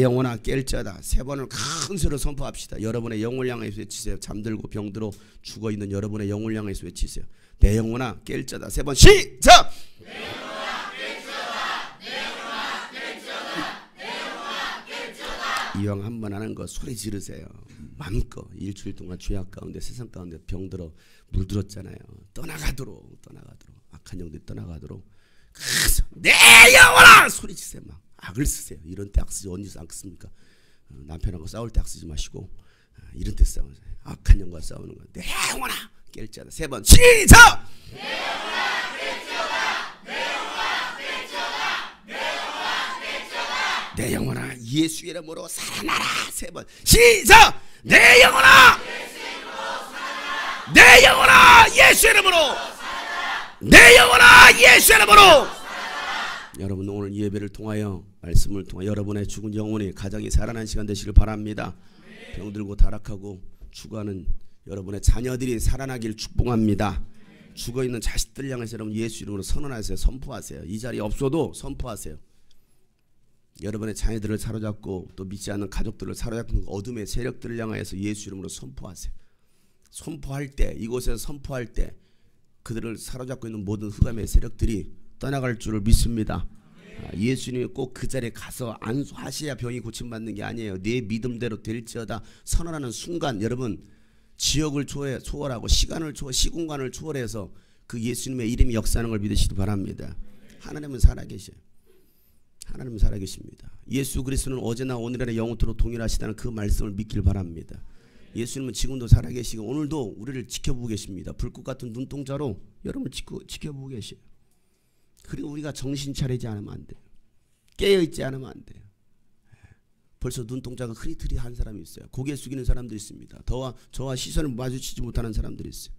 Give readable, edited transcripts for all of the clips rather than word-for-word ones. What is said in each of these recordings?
내 영혼아 깰지어다. 3번을 큰 소리로 선포합시다. 여러분의 영혼을 향해서 외치세요. 잠들고 병들어 죽어있는 여러분의 영혼을 향해서 외치세요. 내 영혼아 깰지어다. 3번 시작. 내 영혼아 깰지어다. 내 영혼아 깰지어다. 내 영혼아 깰지어다. 이왕 한 번 하는 거 소리 지르세요. 마음껏. 일주일 동안 죄악 가운데 세상 가운데 병들어 물들었잖아요. 떠나가도록 악한 영들이 떠나가도록 그래서 내 영혼아 소리 치세요. 막 악을 쓰세요. 이런 때 악 쓰지 언제 악 씁니까? 남편하고 싸울 때 악 쓰지 마시고 이런 때 싸우세요. 악한 영과 싸우는 거. 내 영혼아 깰지어다. 3번 시작. 내 영혼아 깰지어다. 내 영혼아 깰지어다. 내 영혼아 깰지어다. 내 영혼아 예수 이름으로 살아나라. 3번 시작. 내 영혼아 예수 이름으로 살아나라. 내 영혼아 예수 이름으로 살아나라. 내 영혼아 예수 이름으로 살아나라. 여러분 오늘 예배를 통하여 말씀을 통하여 여러분의 죽은 영혼이 가정이 살아난 시간 되시길 바랍니다. 병들고 타락하고 죽어가는 여러분의 자녀들이 살아나길 축복합니다. 죽어있는 자식들 향해서 여러분 예수 이름으로 선언하세요. 선포하세요. 이 자리에 없어도 선포하세요. 여러분의 자녀들을 사로잡고 또 믿지 않는 가족들을 사로잡는 어둠의 세력들을 향하여서 예수 이름으로 선포하세요. 선포할 때 이곳에서 선포할 때 그들을 사로잡고 있는 모든 흑암의 세력들이 떠나갈 줄을 믿습니다. 예수님이 꼭 그 자리에 가서 안수하셔야 병이 고침받는 게 아니에요. 내 믿음대로 될지어다 선언하는 순간 여러분 지역을 초월하고 시공간을 초월해서 그 예수님의 이름이 역사하는 걸 믿으시기 바랍니다. 하나님은 살아계셔요. 하나님은 살아계십니다. 예수 그리스도는 어제나 오늘날의 영원토록 동일하시다는 그 말씀을 믿길 바랍니다. 예수님은 지금도 살아계시고 오늘도 우리를 지켜보고 계십니다. 불꽃 같은 눈동자로 여러분을 지켜보고 계셔요. 그리고 우리가 정신 차리지 않으면 안 돼요. 깨어있지 않으면 안 돼요. 벌써 눈동자가 흐릿흐릿한 사람이 있어요. 고개 숙이는 사람들이 있습니다. 저와 시선을 마주치지 못하는 사람들이 있어요.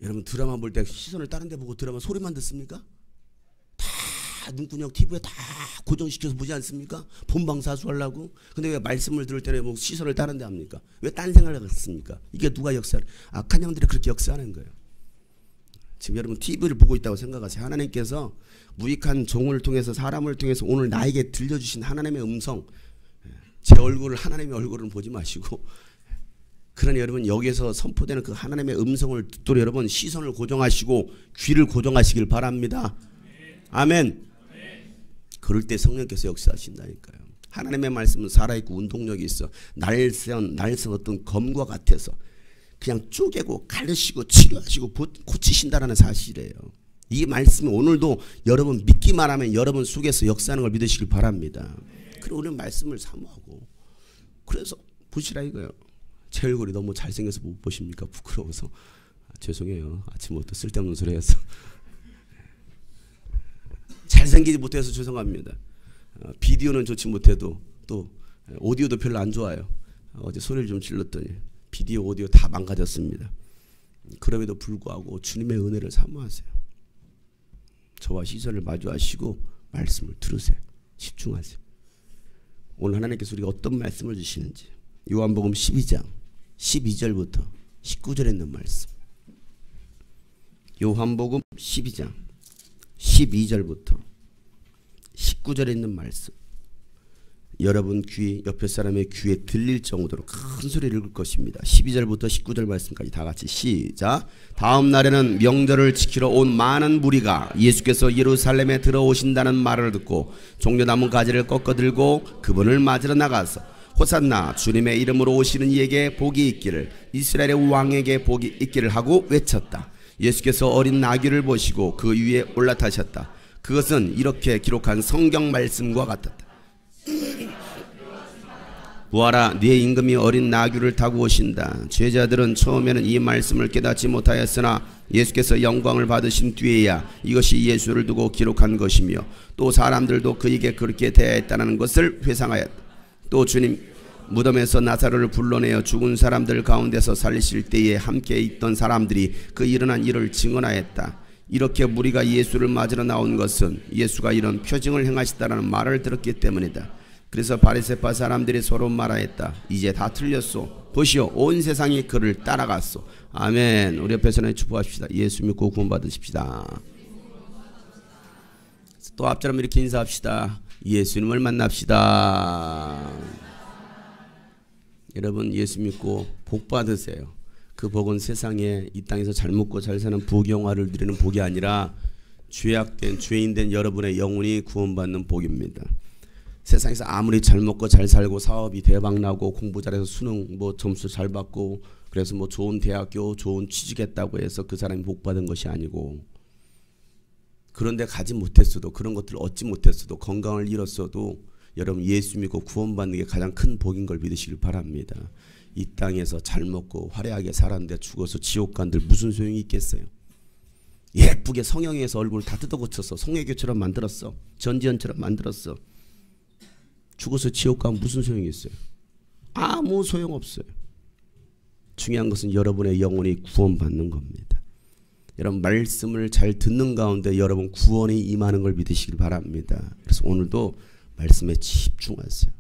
여러분 드라마 볼 때 시선을 다른 데 보고 드라마 소리만 듣습니까? 다 눈구녕 TV에 다 고정시켜서 보지 않습니까? 본방사수하려고. 근데 왜 말씀을 들을 때는 뭐 시선을 다른 데 합니까? 왜 딴 생각을 했습니까? 이게 누가 역사를 악한 영들이 그렇게 역사하는 거예요. 지금 여러분 TV를 보고 있다고 생각하세요. 하나님께서 무익한 종을 통해서 사람을 통해서 오늘 나에게 들려주신 하나님의 음성, 제 얼굴을 하나님의 얼굴을 보지 마시고 그러니 여러분 여기에서 선포되는 그 하나님의 음성을 듣도록 여러분 시선을 고정하시고 귀를 고정하시길 바랍니다. 아멘. 그럴 때 성령께서 역사하신다니까요. 하나님의 말씀은 살아있고 운동력이 있어. 날선 어떤 검과 같아서 그냥 쪼개고 가르시고 치료하시고 고치신다라는 사실이에요. 이 말씀이 오늘도 여러분 믿기만 하면 여러분 속에서 역사하는 걸 믿으시길 바랍니다. 그리고 우리는 말씀을 사모하고 그래서 보시라 이거예요. 제 얼굴이 너무 잘생겨서 못 보십니까? 부끄러워서. 죄송해요. 아침부터 쓸데없는 소리 해서. 잘생기지 못해서 죄송합니다. 비디오는 좋지 못해도 또 오디오도 별로 안 좋아요. 어제 소리를 좀 질렀더니 비디오 오디오 다 망가졌습니다. 그럼에도 불구하고 주님의 은혜를 사모하세요. 저와 시선을 마주하시고 말씀을 들으세요. 집중하세요. 오늘 하나님께서 우리가 어떤 말씀을 주시는지 요한복음 12장 12절부터 19절에 있는 말씀. 요한복음 12장 12절부터 19절에 있는 말씀. 여러분 귀 옆에 사람의 귀에 들릴 정도로 큰 소리를 읽을 것입니다. 12절부터 19절 말씀까지 다 같이 시작. 다음 날에는 명절을 지키러 온 많은 무리가 예수께서 예루살렘에 들어오신다는 말을 듣고 종려나무 가지를 꺾어 들고 그분을 맞으러 나가서 호산나 주님의 이름으로 오시는 이에게 복이 있기를 이스라엘의 왕에게 복이 있기를 하고 외쳤다. 예수께서 어린 나귀를 보시고 그 위에 올라타셨다. 그것은 이렇게 기록한 성경 말씀과 같았다. 보아라, 네 임금이 어린 나귀를 타고 오신다. 제자들은 처음에는 이 말씀을 깨닫지 못하였으나 예수께서 영광을 받으신 뒤에야 이것이 예수를 두고 기록한 것이며 또 사람들도 그에게 그렇게 대했다는 것을 회상하였다. 또 주님 무덤에서 나사로를 불러내어 죽은 사람들 가운데서 살리실 때에 함께 있던 사람들이 그 일어난 일을 증언하였다. 이렇게 무리가 예수를 맞으러 나온 것은 예수가 이런 표징을 행하시다라는 말을 들었기 때문이다. 그래서 바리새파 사람들이 서로 말하였다. 이제 다 틀렸소. 보시오, 온 세상이 그를 따라갔소. 아멘. 우리 옆에서 하나님 축복합시다. 예수 믿고 구원 받으십시다. 또 앞처럼 이렇게 인사합시다. 예수님을 만납시다. 여러분 예수 믿고 복 받으세요. 그 복은 세상에 이 땅에서 잘 먹고 잘 사는 부경화를 누리는 복이 아니라 죄악된 죄인된 여러분의 영혼이 구원받는 복입니다. 세상에서 아무리 잘 먹고 잘 살고 사업이 대박나고 공부 잘해서 수능 뭐 점수 잘 받고 그래서 뭐 좋은 대학교 좋은 취직했다고 해서 그 사람이 복 받은 것이 아니고, 그런데 가지 못했어도 그런 것들을 얻지 못했어도 건강을 잃었어도 여러분 예수 믿고 구원받는 게 가장 큰 복인 걸 믿으시길 바랍니다. 이 땅에서 잘 먹고 화려하게 살았는데 죽어서 지옥 간들 무슨 소용이 있겠어요. 예쁘게 성형해서 얼굴 다 뜯어고쳐서 송혜교처럼 만들었어. 전지현처럼 만들었어. 죽어서 지옥 가면 무슨 소용이 있어요. 아무 소용없어요. 중요한 것은 여러분의 영혼이 구원받는 겁니다. 여러분 말씀을 잘 듣는 가운데 여러분 구원이 임하는 걸 믿으시길 바랍니다. 그래서 오늘도 말씀에 집중하세요.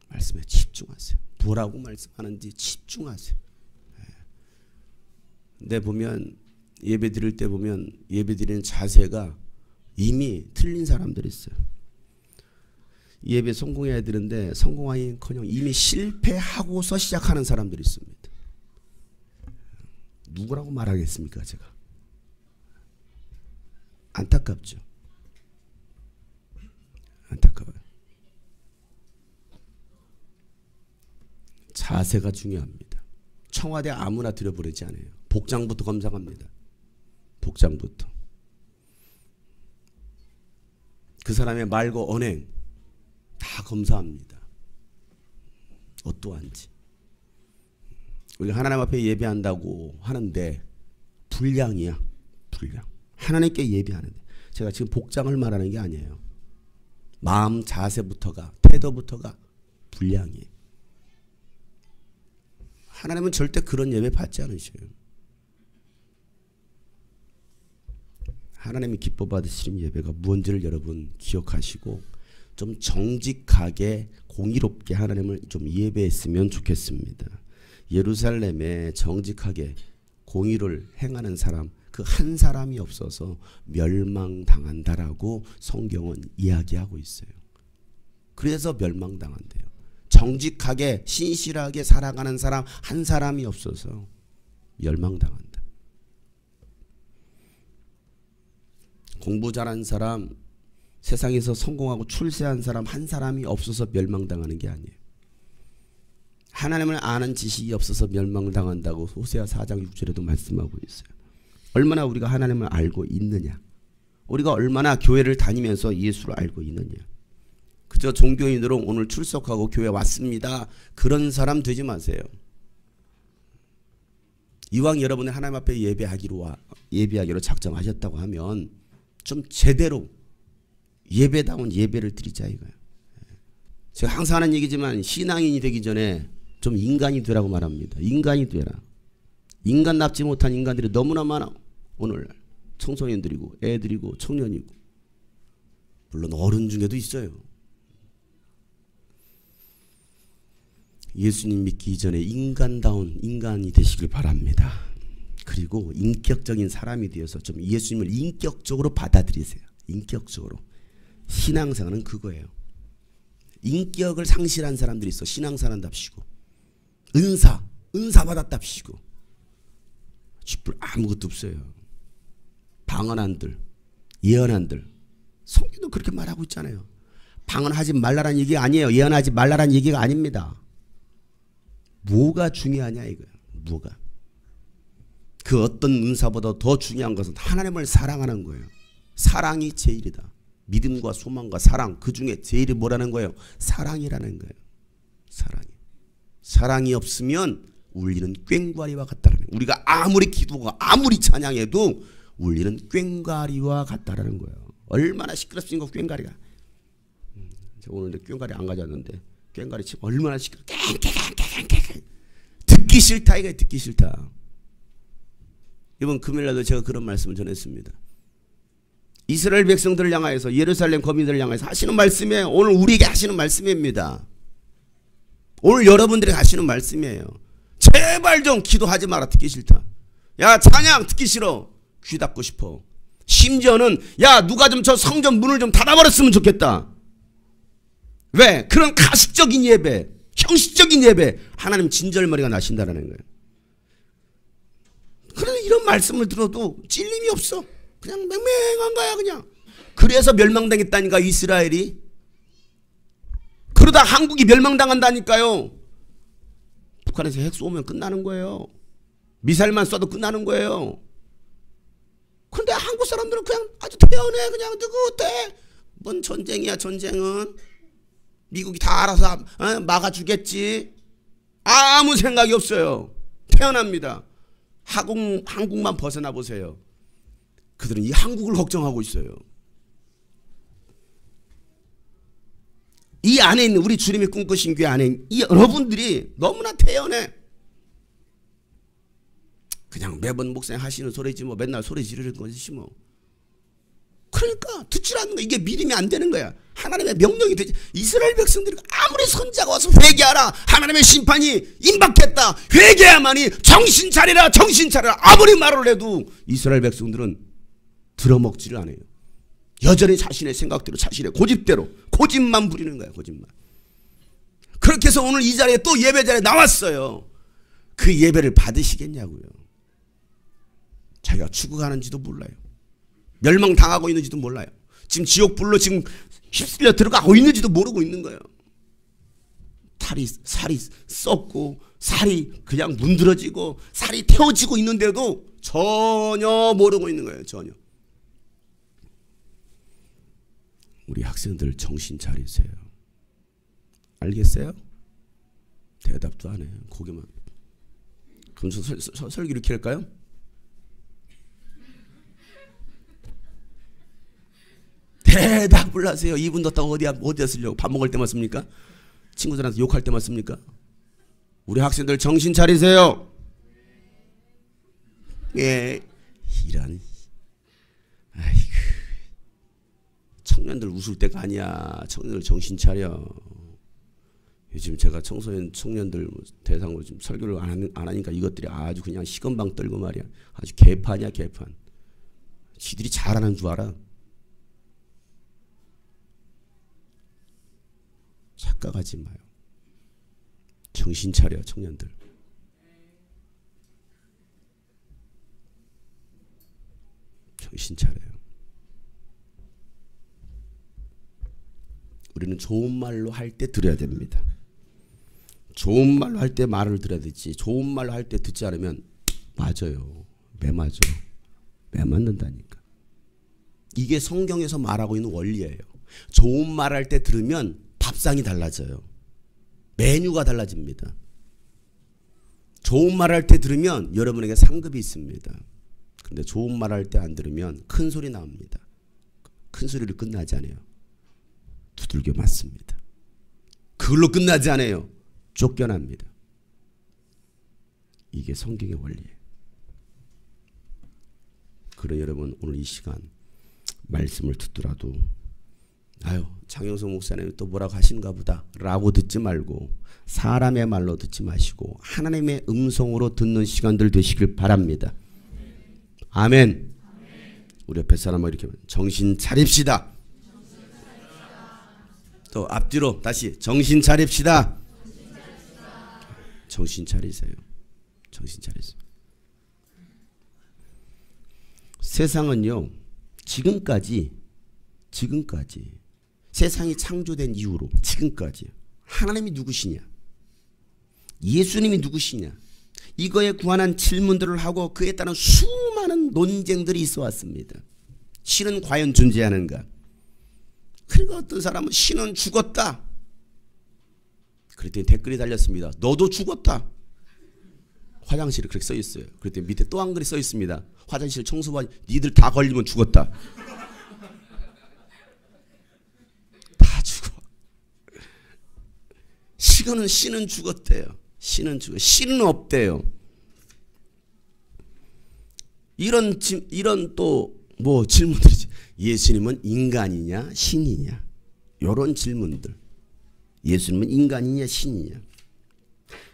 말씀에 집중하세요. 뭐라고 말씀하는지 집중하세요. 근데 보면 예배 드릴 때 보면 예배 드리는 자세가 이미 틀린 사람들이 있어요. 예배 성공해야 되는데 성공하기는커녕 이미 실패하고서 시작하는 사람들이 있습니다. 누구라고 말하겠습니까 제가. 안타깝죠. 안타까워요. 자세가 중요합니다. 청와대 아무나 들여보내지 않아요. 복장부터 검사합니다. 복장부터. 그 사람의 말과 언행 다 검사합니다. 어떠한지. 우리가 하나님 앞에 예배한다고 하는데 불량이야. 불량. 하나님께 예배하는데. 제가 지금 복장을 말하는 게 아니에요. 마음 자세부터가 태도부터가 불량이에요. 하나님은 절대 그런 예배 받지 않으셔요. 하나님이 기뻐 받으시는 예배가 무언지를 여러분 기억하시고 좀 정직하게 공의롭게 하나님을 좀 예배했으면 좋겠습니다. 예루살렘에 정직하게 공의를 행하는 사람 그 한 사람이 없어서 멸망당한다라고 성경은 이야기하고 있어요. 그래서 멸망당한대요. 정직하게 신실하게 살아가는 사람 한 사람이 없어서 멸망당한다. 공부 잘한 사람, 세상에서 성공하고 출세한 사람 한 사람이 없어서 멸망당하는 게 아니에요. 하나님을 아는 지식이 없어서 멸망당한다고 호세아 4장 6절에도 말씀하고 있어요. 얼마나 우리가 하나님을 알고 있느냐, 우리가 얼마나 교회를 다니면서 예수를 알고 있느냐. 그저 종교인으로 오늘 출석하고 교회 왔습니다 그런 사람 되지 마세요. 이왕 여러분이 하나님 앞에 예배하기로 작정하셨다고 하면 좀 제대로 예배다운 예배를 드리자 이거예요. 제가 항상 하는 얘기지만 신앙인이 되기 전에 좀 인간이 되라고 말합니다. 인간이 되라. 인간답지 못한 인간들이 너무나 많아. 오늘날 청소년들이고 애들이고 청년이고 물론 어른 중에도 있어요. 예수님 믿기 이전에 인간다운 인간이 되시길 바랍니다. 그리고 인격적인 사람이 되어서 좀 예수님을 인격적으로 받아들이세요. 인격적으로. 신앙생활은 그거예요. 인격을 상실한 사람들이 있어. 신앙생활답시고 은사 받았답시고 아무것도 없어요. 방언한들, 예언한들. 성경도 그렇게 말하고 있잖아요. 방언하지 말라는 얘기가 아니에요. 예언하지 말라는 얘기가 아닙니다. 뭐가 중요하냐 이거예요. 뭐가. 그 어떤 은사보다 더 중요한 것은 하나님을 사랑하는 거예요. 사랑이 제일이다. 믿음과 소망과 사랑, 그 중에 제일이 뭐라는 거예요? 사랑이라는 거예요. 사랑이 없으면 울리는 꽹과리와 같다라는 거예요. 우리가 아무리 기도가 아무리 찬양해도 울리는 꽹과리와 같다라는 거예요. 얼마나 시끄럽습니까 꽹과리가. 오늘 꽹과리 안 가져왔는데 꽹과리 치면 얼마나 시끄러. 듣기 싫다 이거. 듣기 싫다. 이번 금요일날도 제가 그런 말씀을 전했습니다. 이스라엘 백성들을 향하여서 예루살렘 거민들을 향해서 하시는 말씀이에요. 오늘 우리에게 하시는 말씀입니다. 오늘 여러분들에게 하시는 말씀이에요. 제발 좀 기도하지 마라. 듣기 싫다. 야 찬양 듣기 싫어. 귀 닫고 싶어. 심지어는 야 누가 좀 저 성전 문을 좀 닫아버렸으면 좋겠다. 왜? 그런 가식적인 예배, 형식적인 예배, 하나님 진절머리가 나신다라는 거예요. 그런데 이런 말씀을 들어도 찔림이 없어. 그냥 맹맹한 거야 그냥. 그래서 멸망당했다니까 이스라엘이. 그러다 한국이 멸망당한다니까요. 북한에서 핵 쏘면 끝나는 거예요. 미사일만 쏴도 끝나는 거예요. 그런데 한국 사람들은 그냥 아주 태연해. 그냥 누구 어때? 뭔 전쟁이야 전쟁은. 미국이 다 알아서 막아주겠지. 아무 생각이 없어요. 태연합니다. 한국만 벗어나 보세요. 그들은 이 한국을 걱정하고 있어요. 이 안에 있는 우리 주님이 꿈꾸신 교회 안에 있는 이 여러분들이 너무나 태연해. 그냥 매번 목사님 하시는 소리지 뭐 맨날 소리 지르는 것이지 뭐. 그러니까 듣질 않는 거야. 이게 믿음이 안 되는 거야. 하나님의 명령이 되지. 이스라엘 백성들이 아무리 선자가 와서 회개하라, 하나님의 심판이 임박했다, 회개야만이 정신 차리라 정신 차리라 아무리 말을 해도 이스라엘 백성들은 들어먹지를 않아요. 여전히 자신의 생각대로 자신의 고집만 부리는 거야. 고집만. 그렇게 해서 오늘 이 자리에 또 예배 자리에 나왔어요. 그 예배를 받으시겠냐고요. 자기가 죽어가는지도 몰라요. 멸망당하고 있는지도 몰라요. 지금 지옥불로 지금 휩쓸려 들어가고 있는지도 모르고 있는 거예요. 살이 썩고 살이 그냥 문드러지고 살이 태워지고 있는데도 전혀 모르고 있는 거예요. 전혀. 우리 학생들 정신 차리세요. 알겠어요? 대답도 안 해요. 고개만. 그럼 설교 이렇게 할까요? 대답을 하세요. 2분 뒀다고 어디다 쓰려고? 밥 먹을 때만 씁니까? 친구들한테 욕할 때만 씁니까? 우리 학생들 정신 차리세요. 예, 이런. 아이고. 청년들 웃을 때가 아니야. 청년들 정신 차려. 요즘 제가 청년들 대상으로 좀 설교를 안 하니까 이것들이 아주 그냥 시건방 떨고 말이야. 아주 개판이야 개판. 지들이 잘하는 줄 알아. 착각하지 마요. 정신 차려 청년들. 정신 차려요. 우리는 좋은 말로 할 때 들어야 됩니다. 좋은 말로 할 때 말을 들어야 되지. 좋은 말로 할 때 듣지 않으면 맞아요. 매 맞아. 매 맞는다니까. 이게 성경에서 말하고 있는 원리예요. 좋은 말 할 때 들으면 밥상이 달라져요. 메뉴가 달라집니다. 좋은 말 할 때 들으면 여러분에게 상급이 있습니다. 그런데 좋은 말 할 때 안 들으면 큰 소리 나옵니다. 큰 소리로 끝나지 않아요. 두들겨 맞습니다. 그걸로 끝나지 않아요. 쫓겨납니다. 이게 성경의 원리예요. 그래 여러분 오늘 이 시간 말씀을 듣더라도 아유 장영석 목사님이 또 뭐라고 하신가 보다 라고 듣지 말고 사람의 말로 듣지 마시고 하나님의 음성으로 듣는 시간들 되시길 바랍니다. 아멘. 우리 옆에 사람을 이렇게 정신 차립시다. 또 앞뒤로 다시 정신 차립시다. 정신 차리세요. 정신 차리세요. 세상은요 지금까지 세상이 창조된 이후로 지금까지 하나님이 누구시냐, 예수님이 누구시냐, 이거에 관한 질문들을 하고 그에 따른 수많은 논쟁들이 있어 왔습니다. 신은 과연 존재하는가? 그러니까 어떤 사람은 신은 죽었다. 그랬더니 댓글이 달렸습니다. 너도 죽었다. 화장실에 그렇게 써 있어요. 그랬더니 밑에 또 한 글이 써 있습니다. 화장실 청소반 니들 다 걸리면 죽었다. 다 죽어. 신은 죽었대요. 신은 죽어. 신은 없대요. 이런 또 뭐 질문들이지. 예수님은 인간이냐 신이냐 이런 질문들. 예수님은 인간이냐 신이냐.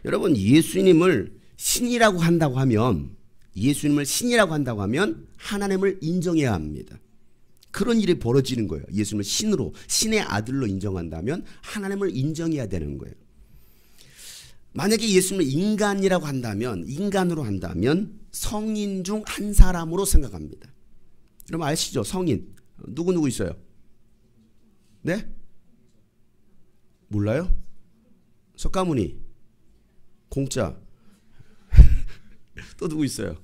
여러분 예수님을 신이라고 한다고 하면 예수님을 신이라고 한다고 하면 하나님을 인정해야 합니다. 그런 일이 벌어지는 거예요. 예수님을 신으로, 신의 아들로 인정한다면 하나님을 인정해야 되는 거예요. 만약에 예수님을 인간이라고 한다면, 인간으로 한다면 성인 중 한 사람으로 생각합니다. 여러분 아시죠? 성인 누구 있어요? 네? 몰라요? 석가모니, 공짜. 또 누구 있어요?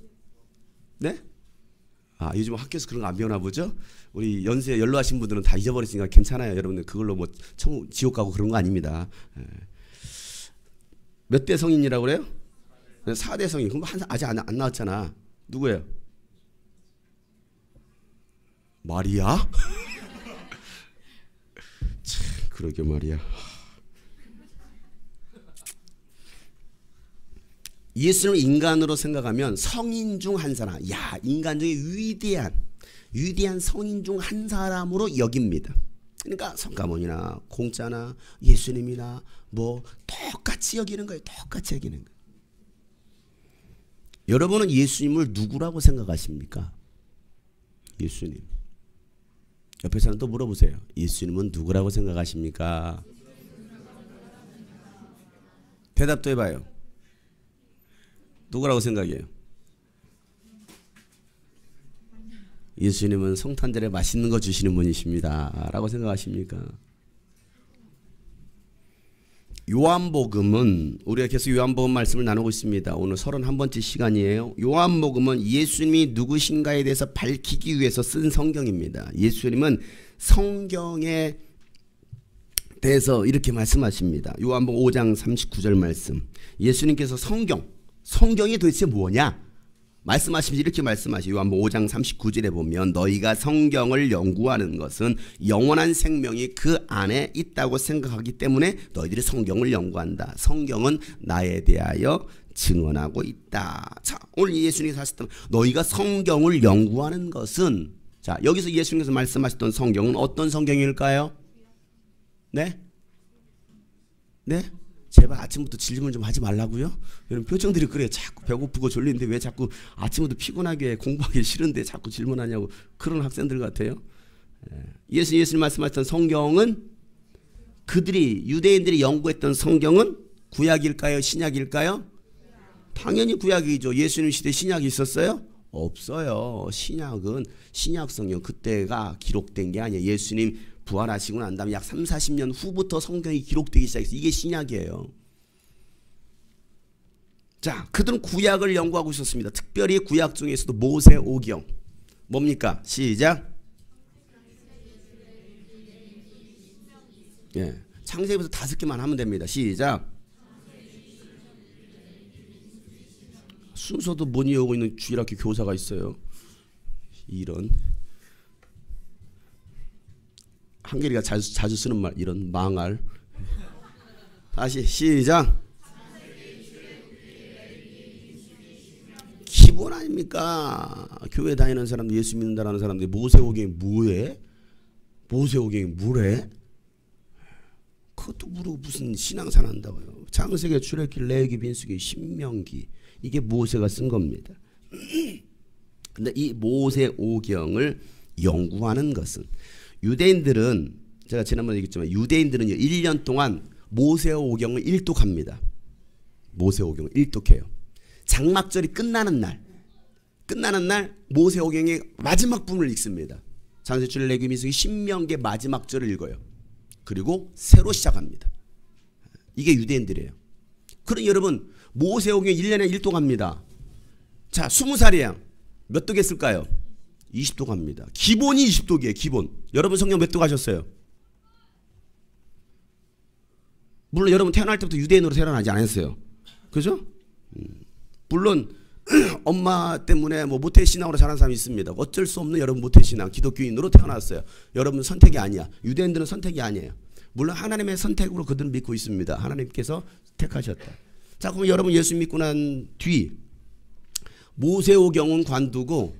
네? 아, 요즘 학교에서 그런 거 안 배우나 보죠? 우리 연로하신 분들은 다 잊어버리시니까 괜찮아요. 여러분들 그걸로 뭐 지옥 가고 그런 거 아닙니다. 몇 대 성인이라고 그래요? 4대 성인. 그럼 아직 안 나왔잖아. 누구예요? 마리아? 참, 그러게 말이야. 예수님을 인간으로 생각하면 성인 중 한 사람, 야, 인간 중에 위대한 성인 중 한 사람으로 여깁니다. 그러니까 석가모니나 공짜나 예수님이나 뭐 똑같이 여기는 거예요. 똑같이 여기는 거예요. 여러분은 예수님을 누구라고 생각하십니까? 예수님. 옆에 사람 또 물어보세요. 예수님은 누구라고 생각하십니까? 대답도 해봐요. 누구라고 생각해요? 예수님은 성탄절에 맛있는 거 주시는 분이십니다 라고 생각하십니까? 요한복음은, 우리가 계속 요한복음 말씀을 나누고 있습니다. 오늘 31번째 시간이에요. 요한복음은 예수님이 누구신가에 대해서 밝히기 위해서 쓴 성경입니다. 예수님은 성경에 대해서 이렇게 말씀하십니다. 요한복음 5장 39절 말씀. 예수님께서 성경이 도대체 뭐냐? 말씀하시면서 이렇게 말씀하시죠. 요한복음 5장 39절에 보면 너희가 성경을 연구하는 것은 영원한 생명이 그 안에 있다고 생각하기 때문에 너희들이 성경을 연구한다. 성경은 나에 대하여 증언하고 있다. 자, 오늘 예수님께서 하셨던 너희가 성경을 연구하는 것은, 자, 여기서 예수님께서 말씀하셨던 성경은 어떤 성경일까요? 네? 네? 제발 아침부터 질문 좀 하지 말라고요? 여러분 표정들이 그래요. 자꾸 배고프고 졸리는데 왜 자꾸 아침부터 피곤하게 공부하기 싫은데 자꾸 질문하냐고, 그런 학생들 같아요. 예수님 말씀하셨던 성경은, 그들이 유대인들이 연구했던 성경은 구약일까요? 신약일까요? 당연히 구약이죠. 예수님 시대에 신약이 있었어요? 없어요. 신약은 신약 성경 그때가 기록된 게 아니에요. 예수님 부활하시고 난 다음에 약 30-40년 후부터 성경이 기록되기 시작했어요. 이게 신약이에요. 자, 그들은 구약을 연구하고 있었습니다. 특별히 구약 중에서도 모세오경. 뭡니까? 시작. 예, 창세기부터 5개만 하면 됩니다. 시작. 순서도 못 이어오고 있는 주일학교 교사가 있어요. 이런 한결이가 자주 쓰는 말, 이런 망할. 다시 시작. 기본 아닙니까? 교회 다니는 사람들, 예수 믿는다라는 사람들이 모세오경이 뭐해? 모세오경이 뭐래? 그것도 모르고 무슨 신앙산 한다고요. 창세기, 출애굽기, 레위기, 민수기, 신명기, 이게 모세가 쓴 겁니다. 근데 이 모세오경을 연구하는 것은, 유대인들은, 제가 지난번에 얘기했지만 유대인들은 1년 동안 모세오경을 일독합니다. 모세오경을 일독해요. 장막절이 끝나는 날 모세오경의 마지막 부분을 읽습니다. 창세기, 출애굽기, 민수기, 신명기 마지막 절을 읽어요. 그리고 새로 시작합니다. 이게 유대인들이에요. 그럼 여러분 모세오경 1년에 1독합니다. 자, 20살이에요. 몇 독 했을까요? 20독 합니다. 기본이 20독이에요. 기본. 여러분 성경 몇 독 하셨어요? 물론 여러분 태어날 때부터 유대인으로 태어나지 않았어요. 그죠? 물론 엄마 때문에 뭐 모태신앙으로 자란 사람이 있습니다. 어쩔 수 없는 여러분 모태신앙, 기독교인으로 태어났어요. 여러분 선택이 아니야. 유대인들은 선택이 아니에요. 물론 하나님의 선택으로 그들은 믿고 있습니다. 하나님께서 택하셨다. 자, 그럼 여러분 예수 믿고 난 뒤 모세오경은 관두고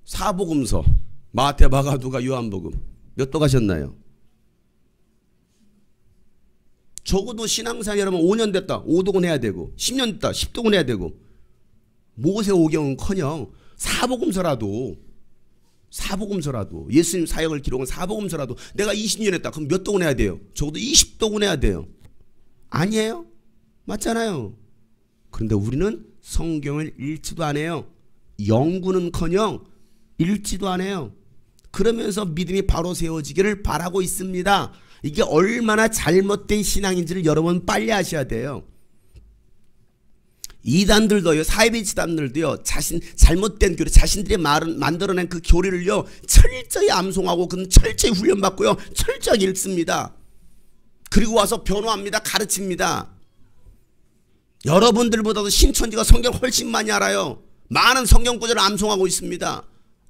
사복음서, 마태, 마가, 누가, 요한복음 몇 독 하셨나요? 적어도 신앙생활 여러분 5년 됐다, 5독은 해야 되고, 10년 됐다, 10독은 해야 되고, 모세오경은커녕 사복음서라도 예수님 사역을 기록한 사복음서라도 내가 20년 했다. 그럼 몇 도군 해야 돼요? 적어도 20도군 해야 돼요. 아니에요? 맞잖아요. 그런데 우리는 성경을 읽지도 안 해요. 연구는커녕 읽지도 안 해요. 그러면서 믿음이 바로 세워지기를 바라고 있습니다. 이게 얼마나 잘못된 신앙인지를 여러분 빨리 아셔야 돼요. 이단들도요, 사이비 집단들도요, 잘못된 교리, 자신들이 만들어낸 그 교리를요, 철저히 암송하고, 그는 철저히 훈련받고요, 철저히 읽습니다. 그리고 와서 변호합니다. 가르칩니다. 여러분들보다도 신천지가 성경 훨씬 많이 알아요. 많은 성경 구절을 암송하고 있습니다.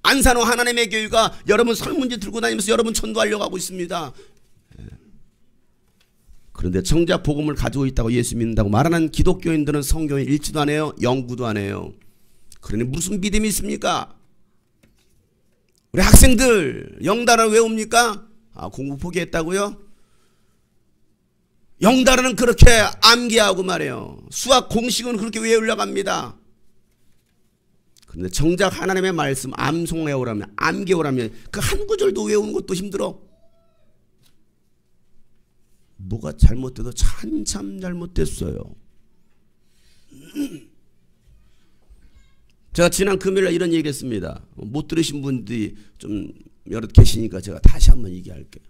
안산호 하나님의 교회가 여러분 설문지 들고 다니면서 여러분 전도하려고 하고 있습니다. 그런데 정작 복음을 가지고 있다고 예수 믿는다고 말하는 기독교인들은 성경을 읽지도 안 해요. 연구도 안 해요. 그러니 무슨 믿음이 있습니까? 우리 학생들 영단어 외웁니까? 공부 포기했다고요? 영단어는 그렇게 암기하고 말해요. 수학 공식은 그렇게 외우려고 합니다. 그런데 정작 하나님의 말씀 암송해오라면, 암기해오라면 그 한 구절도 외우는 것도 힘들어. 뭐가 잘못돼도 한참 잘못됐어요. 제가 지난 금요일에 이런 얘기 했습니다. 못 들으신 분들이 좀 여러 계시니까 제가 다시 한번 얘기할게요.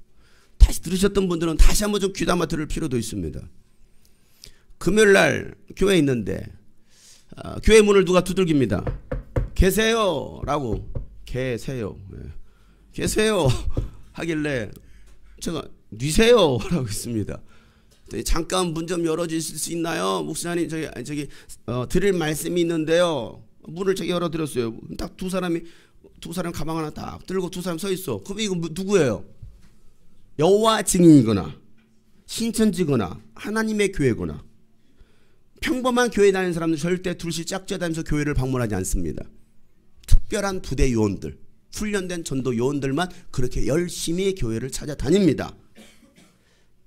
다시 들으셨던 분들은 다시 한번 좀 귀담아 들을 필요도 있습니다. 금요일날 교회에 있는데 교회 문을 누가 두들깁니다. 계세요 라고. 계세요. 계세요 하길래 제가 뉘세요 라고 했습니다. 잠깐 문 좀 열어주실 수 있나요? 목사님 저기 드릴 말씀이 있는데요. 문을 제가 열어드렸어요. 딱 두 사람 가방 하나 딱 들고 두 사람 서 있어. 그럼 이거 누구예요? 여호와 증인이거나 신천지거나 하나님의 교회거나. 평범한 교회 다니는 사람들 절대 둘씩 짝지어 다니면서 교회를 방문하지 않습니다. 특별한 부대 요원들, 훈련된 전도 요원들만 그렇게 열심히 교회를 찾아다닙니다.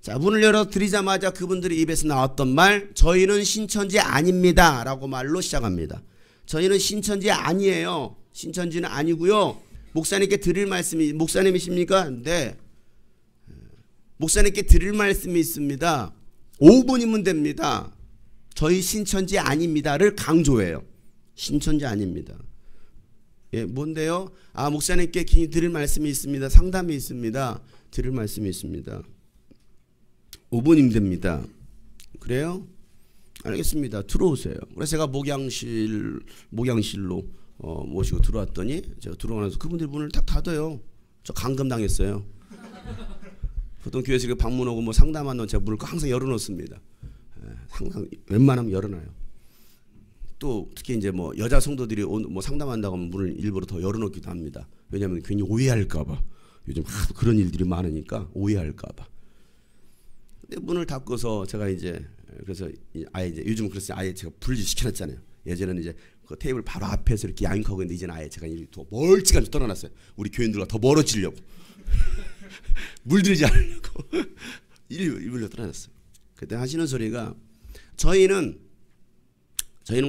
자, 문을 열어드리자마자 그분들의 입에서 나왔던 말, 저희는 신천지 아닙니다 라고 말로 시작합니다. 저희는 신천지 아니에요. 신천지는 아니고요. 목사님께 드릴 말씀이, 목사님이십니까? 네. 목사님께 드릴 말씀이 있습니다. 5분이면 됩니다. 저희 신천지 아닙니다를 강조해요. 신천지 아닙니다. 예, 뭔데요? 목사님께 드릴 말씀이 있습니다. 상담이 있습니다. 드릴 말씀이 있습니다. 5분이면 됩니다. 그래요? 알겠습니다. 들어오세요. 그래서 제가 목양실로 모시고 들어왔더니 제가 들어오고 나서 그분들 문을 딱 닫아요. 저 감금당했어요. 보통 교회에서 방문하고 뭐 상담하는 제가 문을 항상 열어놓습니다. 항상 웬만하면 열어놔요. 또 특히 이제 뭐 여자 성도들이 뭐 상담한다고 하면 문을 일부러 더 열어놓기도 합니다. 왜냐하면 괜히 오해할까봐. 요즘 하도 그런 일들이 많으니까 오해할까봐. 근데 문을 닫고서 제가 이제 그래서 아예 이제 요즘 그래서 아예 제가 분리시켜놨잖아요. 예전에는 이제 그 테이블 바로 앞에서 이렇게 양육하고 있는데 이제는 아예 제가 더 멀찌감치 떠나놨어요. 우리 교인들과 더 멀어지려고. 물들이지 않으려고. 일부러 떠나놨어요. 그때 하시는 소리가 저희는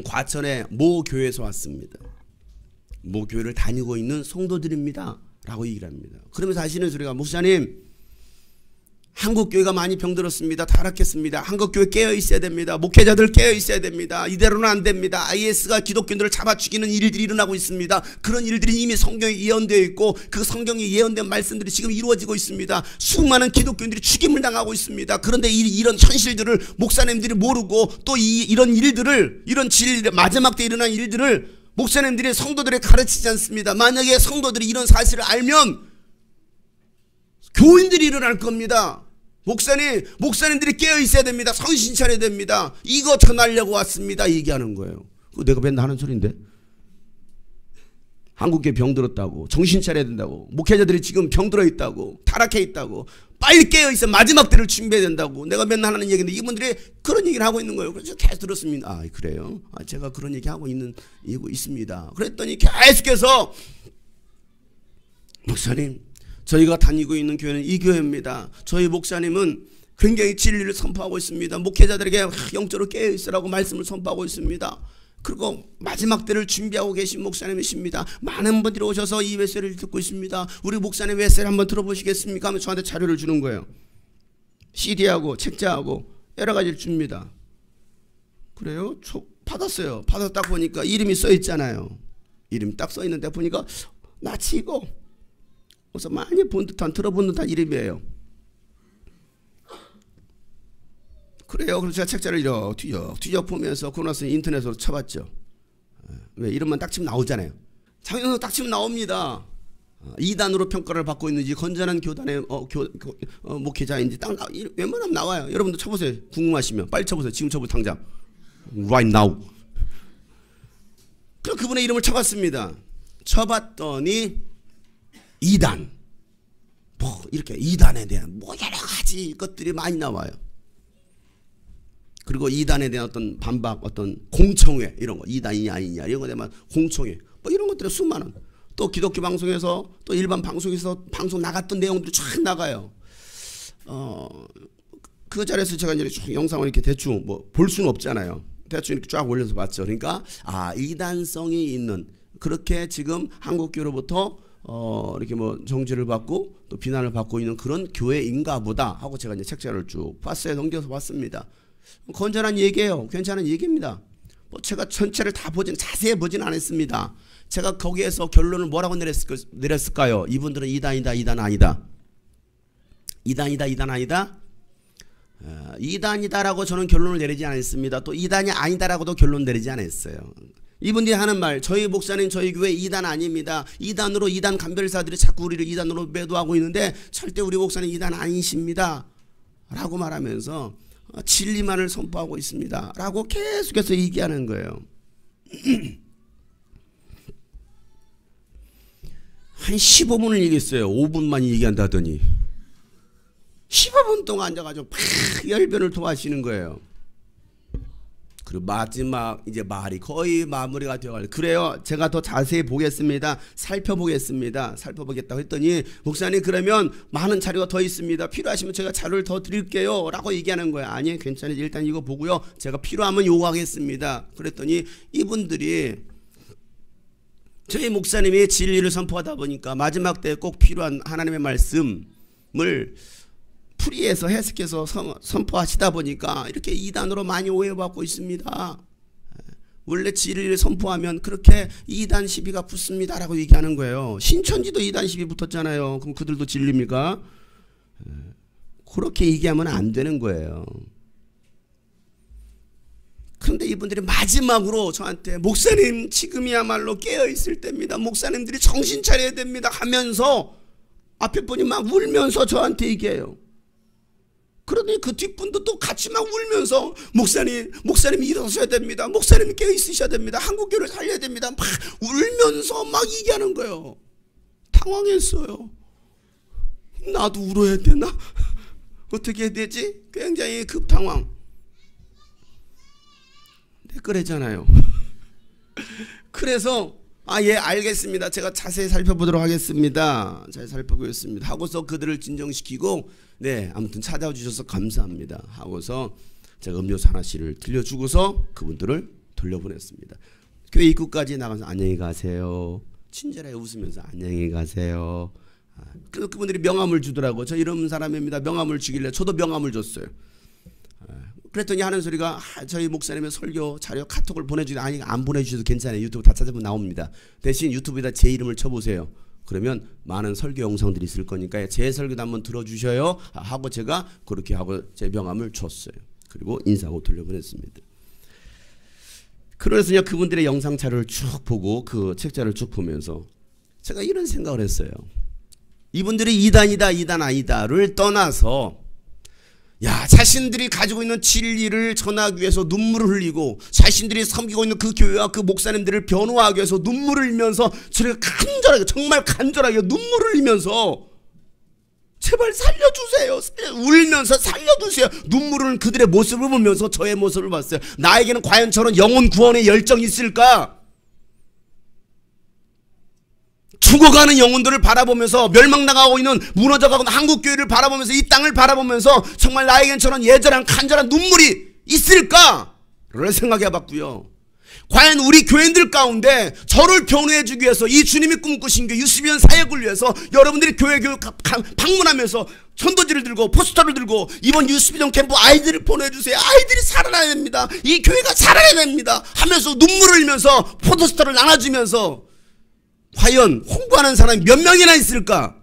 과천의 모 교회에서 왔습니다. 모 교회를 다니고 있는 성도들입니다 라고 얘기를 합니다. 그러면서 하시는 소리가 목사님 한국교회가 많이 병들었습니다. 타락했습니다. 한국교회 깨어있어야 됩니다. 목회자들 깨어있어야 됩니다. 이대로는 안 됩니다. IS가 기독교인들을 잡아 죽이는 일들이 일어나고 있습니다. 그런 일들이 이미 성경에 예언되어 있고 그 성경에 예언된 말씀들이 지금 이루어지고 있습니다. 수많은 기독교인들이 죽임을 당하고 있습니다. 그런데 이런 현실들을 목사님들이 모르고 또 이런 일들을 마지막 때 일어난 일들을 목사님들이 성도들에 가르치지 않습니다. 만약에 성도들이 이런 사실을 알면 교인들이 일어날 겁니다. 목사님들이 깨어 있어야 됩니다. 정신 차려야 됩니다. 이거 전하려고 왔습니다. 얘기하는 거예요. 그거 내가 맨날 하는 소리인데. 한국교회 병들었다고, 정신 차려야 된다고, 목회자들이 지금 병들어 있다고, 타락해 있다고, 빨리 깨어 있어 마지막 때를 준비해야 된다고 내가 맨날 하는 얘기인데 이분들이 그런 얘기를 하고 있는 거예요. 그래서 계속 들었습니다. 그래요? 제가 그런 얘기 하고 있습니다. 그랬더니 계속해서 목사님, 저희가 다니고 있는 교회는 이 교회입니다. 저희 목사님은 굉장히 진리를 선포하고 있습니다. 목회자들에게 영적으로 깨어있으라고 말씀을 선포하고 있습니다. 그리고 마지막 때를 준비하고 계신 목사님이십니다. 많은 분들이 오셔서 이 메시지를 듣고 있습니다. 우리 목사님 메시지를 한번 들어보시겠습니까? 하면 저한테 자료를 주는 거예요. CD하고 책자하고 여러 가지를 줍니다. 그래요? 받았어요. 받아서 딱 보니까 이름이 써 있잖아요. 이름이 딱 써 있는데 보니까 낯이 이거 그래서 많이 본 듯한 들어본 듯한 이름이에요. 그래요. 그래서 제가 책자를 뒤져 보면서 그러고 나서 인터넷으로 쳐봤죠. 왜 이름만 딱 치면 나오잖아요. 당연히 딱 치면 나옵니다. 2단으로 평가를 받고 있는지 건전한 교단의 목회자인지 딱 웬만하면 나와요. 여러분도 쳐보세요. 궁금하시면 빨리 쳐보세요. 지금 쳐보세요. 당장 right now. 그럼 그분의 이름을 쳐봤습니다. 쳐봤더니 2단 뭐 이렇게 2단에 대한 뭐 여러 가지 것들이 많이 나와요. 그리고 2단에 대한 어떤 반박, 어떤 공청회 이런 거 2단이냐 아니냐 이런 거에 대한 공청회 뭐 이런 것들이 수많은 또 기독교 방송에서 또 일반 방송에서 방송 나갔던 내용들이 쫙 나가요. 그 자리에서 제가 이제 영상을 이렇게 대충 뭐 볼 수는 없잖아요. 대충 이렇게 쫙 올려서 봤죠. 그러니까 이단성이 있는 그렇게 지금 한국교로부터 이렇게 뭐 정죄를 받고 또 비난을 받고 있는 그런 교회인가 보다 하고 제가 이제 책자를 쭉 봤어요. 넘겨서 봤습니다. 건전한 얘기예요. 괜찮은 얘기입니다. 뭐 제가 전체를 다 자세히 보진 않았습니다. 제가 거기에서 결론을 뭐라고 내렸을까요? 이분들은 2단이다, 2단 아니다. 2단이다, 2단 아니다. 2단이다라고 저는 결론을 내리지 않았습니다. 또 2단이 아니다라고도 결론 내리지 않았어요. 이분들이 하는 말, 저희 목사님 저희 교회 2단 아닙니다. 2단으로 2단 간별사들이 자꾸 우리를 2단으로 매도하고 있는데 절대 우리 목사님 2단 아니십니다. 라고 말하면서 진리만을 선포하고 있습니다. 라고 계속해서 얘기하는 거예요. 한 15분을 얘기했어요. 5분만 얘기한다더니 15분 동안 앉아가지고 팍 열변을 토하시는 거예요. 그리고 마지막 이제 말이 거의 마무리가 되어가지고 그래요. 제가 더 자세히 보겠습니다. 살펴보겠습니다. 살펴보겠다고 했더니 목사님 그러면 많은 자료가 더 있습니다. 필요하시면 제가 자료를 더 드릴게요. 라고 얘기하는 거예요. 아니 괜찮아요. 일단 이거 보고요. 제가 필요하면 요구하겠습니다. 그랬더니 이분들이 저희 목사님이 진리를 선포하다 보니까 마지막 때 꼭 필요한 하나님의 말씀을 풀이해서 해석해서 선포하시다 보니까 이렇게 2단으로 많이 오해받고 있습니다. 원래 진리를 선포하면 그렇게 2단 시비가 붙습니다 라고 얘기하는 거예요. 신천지도 2단 시비 붙었잖아요. 그럼 그들도 진리입니까? 그렇게 얘기하면 안 되는 거예요. 그런데 이분들이 마지막으로 저한테 목사님 지금이야말로 깨어있을 때입니다. 목사님들이 정신 차려야 됩니다 하면서 앞에 분이 막 울면서 저한테 얘기해요. 그러더니 그 뒷분도 또 같이 막 울면서 목사님이 일어서셔야 됩니다. 목사님이 깨어있으셔야 됩니다. 한국교를 살려야 됩니다. 막 울면서 막 얘기하는 거예요. 당황했어요. 나도 울어야 되나? 어떻게 해야 되지? 굉장히 급당황. 그랬잖아요. 그래서 예 알겠습니다. 제가 자세히 살펴보도록 하겠습니다. 잘 살펴보겠습니다. 하고서 그들을 진정시키고 네 아무튼 찾아와 주셔서 감사합니다. 하고서 제가 음료수 하나씩을 들려주고서 그분들을 돌려보냈습니다. 교회 입구까지 나가서 안녕히 가세요. 친절하게 웃으면서 안녕히 가세요. 그래서 그분들이 명함을 주더라고. 저 이런 사람입니다. 명함을 주길래 저도 명함을 줬어요. 그랬더니 하는 소리가 저희 목사님의 설교 자료 카톡을 보내주는데 아니 안 보내주셔도 괜찮아요. 유튜브 다 찾아보면 나옵니다. 대신 유튜브에다 제 이름을 쳐보세요. 그러면 많은 설교 영상들이 있을 거니까 제 설교도 한번 들어주셔요 하고 제가 그렇게 하고 제 명함을 줬어요. 그리고 인사하고 돌려보냈습니다. 그래서 그분들의 영상 자료를 쭉 보고 그 책자를 쭉 보면서 제가 이런 생각을 했어요. 이분들이 2단이다 2단 아니다를 떠나서 자신들이 가지고 있는 진리를 전하기 위해서 눈물을 흘리고 자신들이 섬기고 있는 그 교회와 그 목사님들을 변호하기 위해서 눈물을 흘리면서 저렇게 간절하게 정말 간절하게 눈물을 흘리면서 제발 살려주세요. 울면서 살려주세요. 눈물을 그들의 모습을 보면서 저의 모습을 봤어요. 나에게는 과연 저런 영혼 구원의 열정이 있을까? 죽어가는 영혼들을 바라보면서 멸망당하고 있는 무너져가고 있는 한국교회를 바라보면서 이 땅을 바라보면서 정말 나에겐 저런 예전한 간절한 눈물이 있을까를 생각해 봤고요. 과연 우리 교인들 가운데 저를 변호해 주기 위해서 이 주님이 꿈꾸신 게 60년 사역을 위해서 여러분들이 교회 방문하면서 전도지를 들고 포스터를 들고 이번 60년 캠프 아이들을 보내주세요. 아이들이 살아나야 됩니다. 이 교회가 살아나야 됩니다. 하면서 눈물을 흘리면서 포스터를 나눠주면서 과연 홍보하는 사람이 몇 명이나 있을까?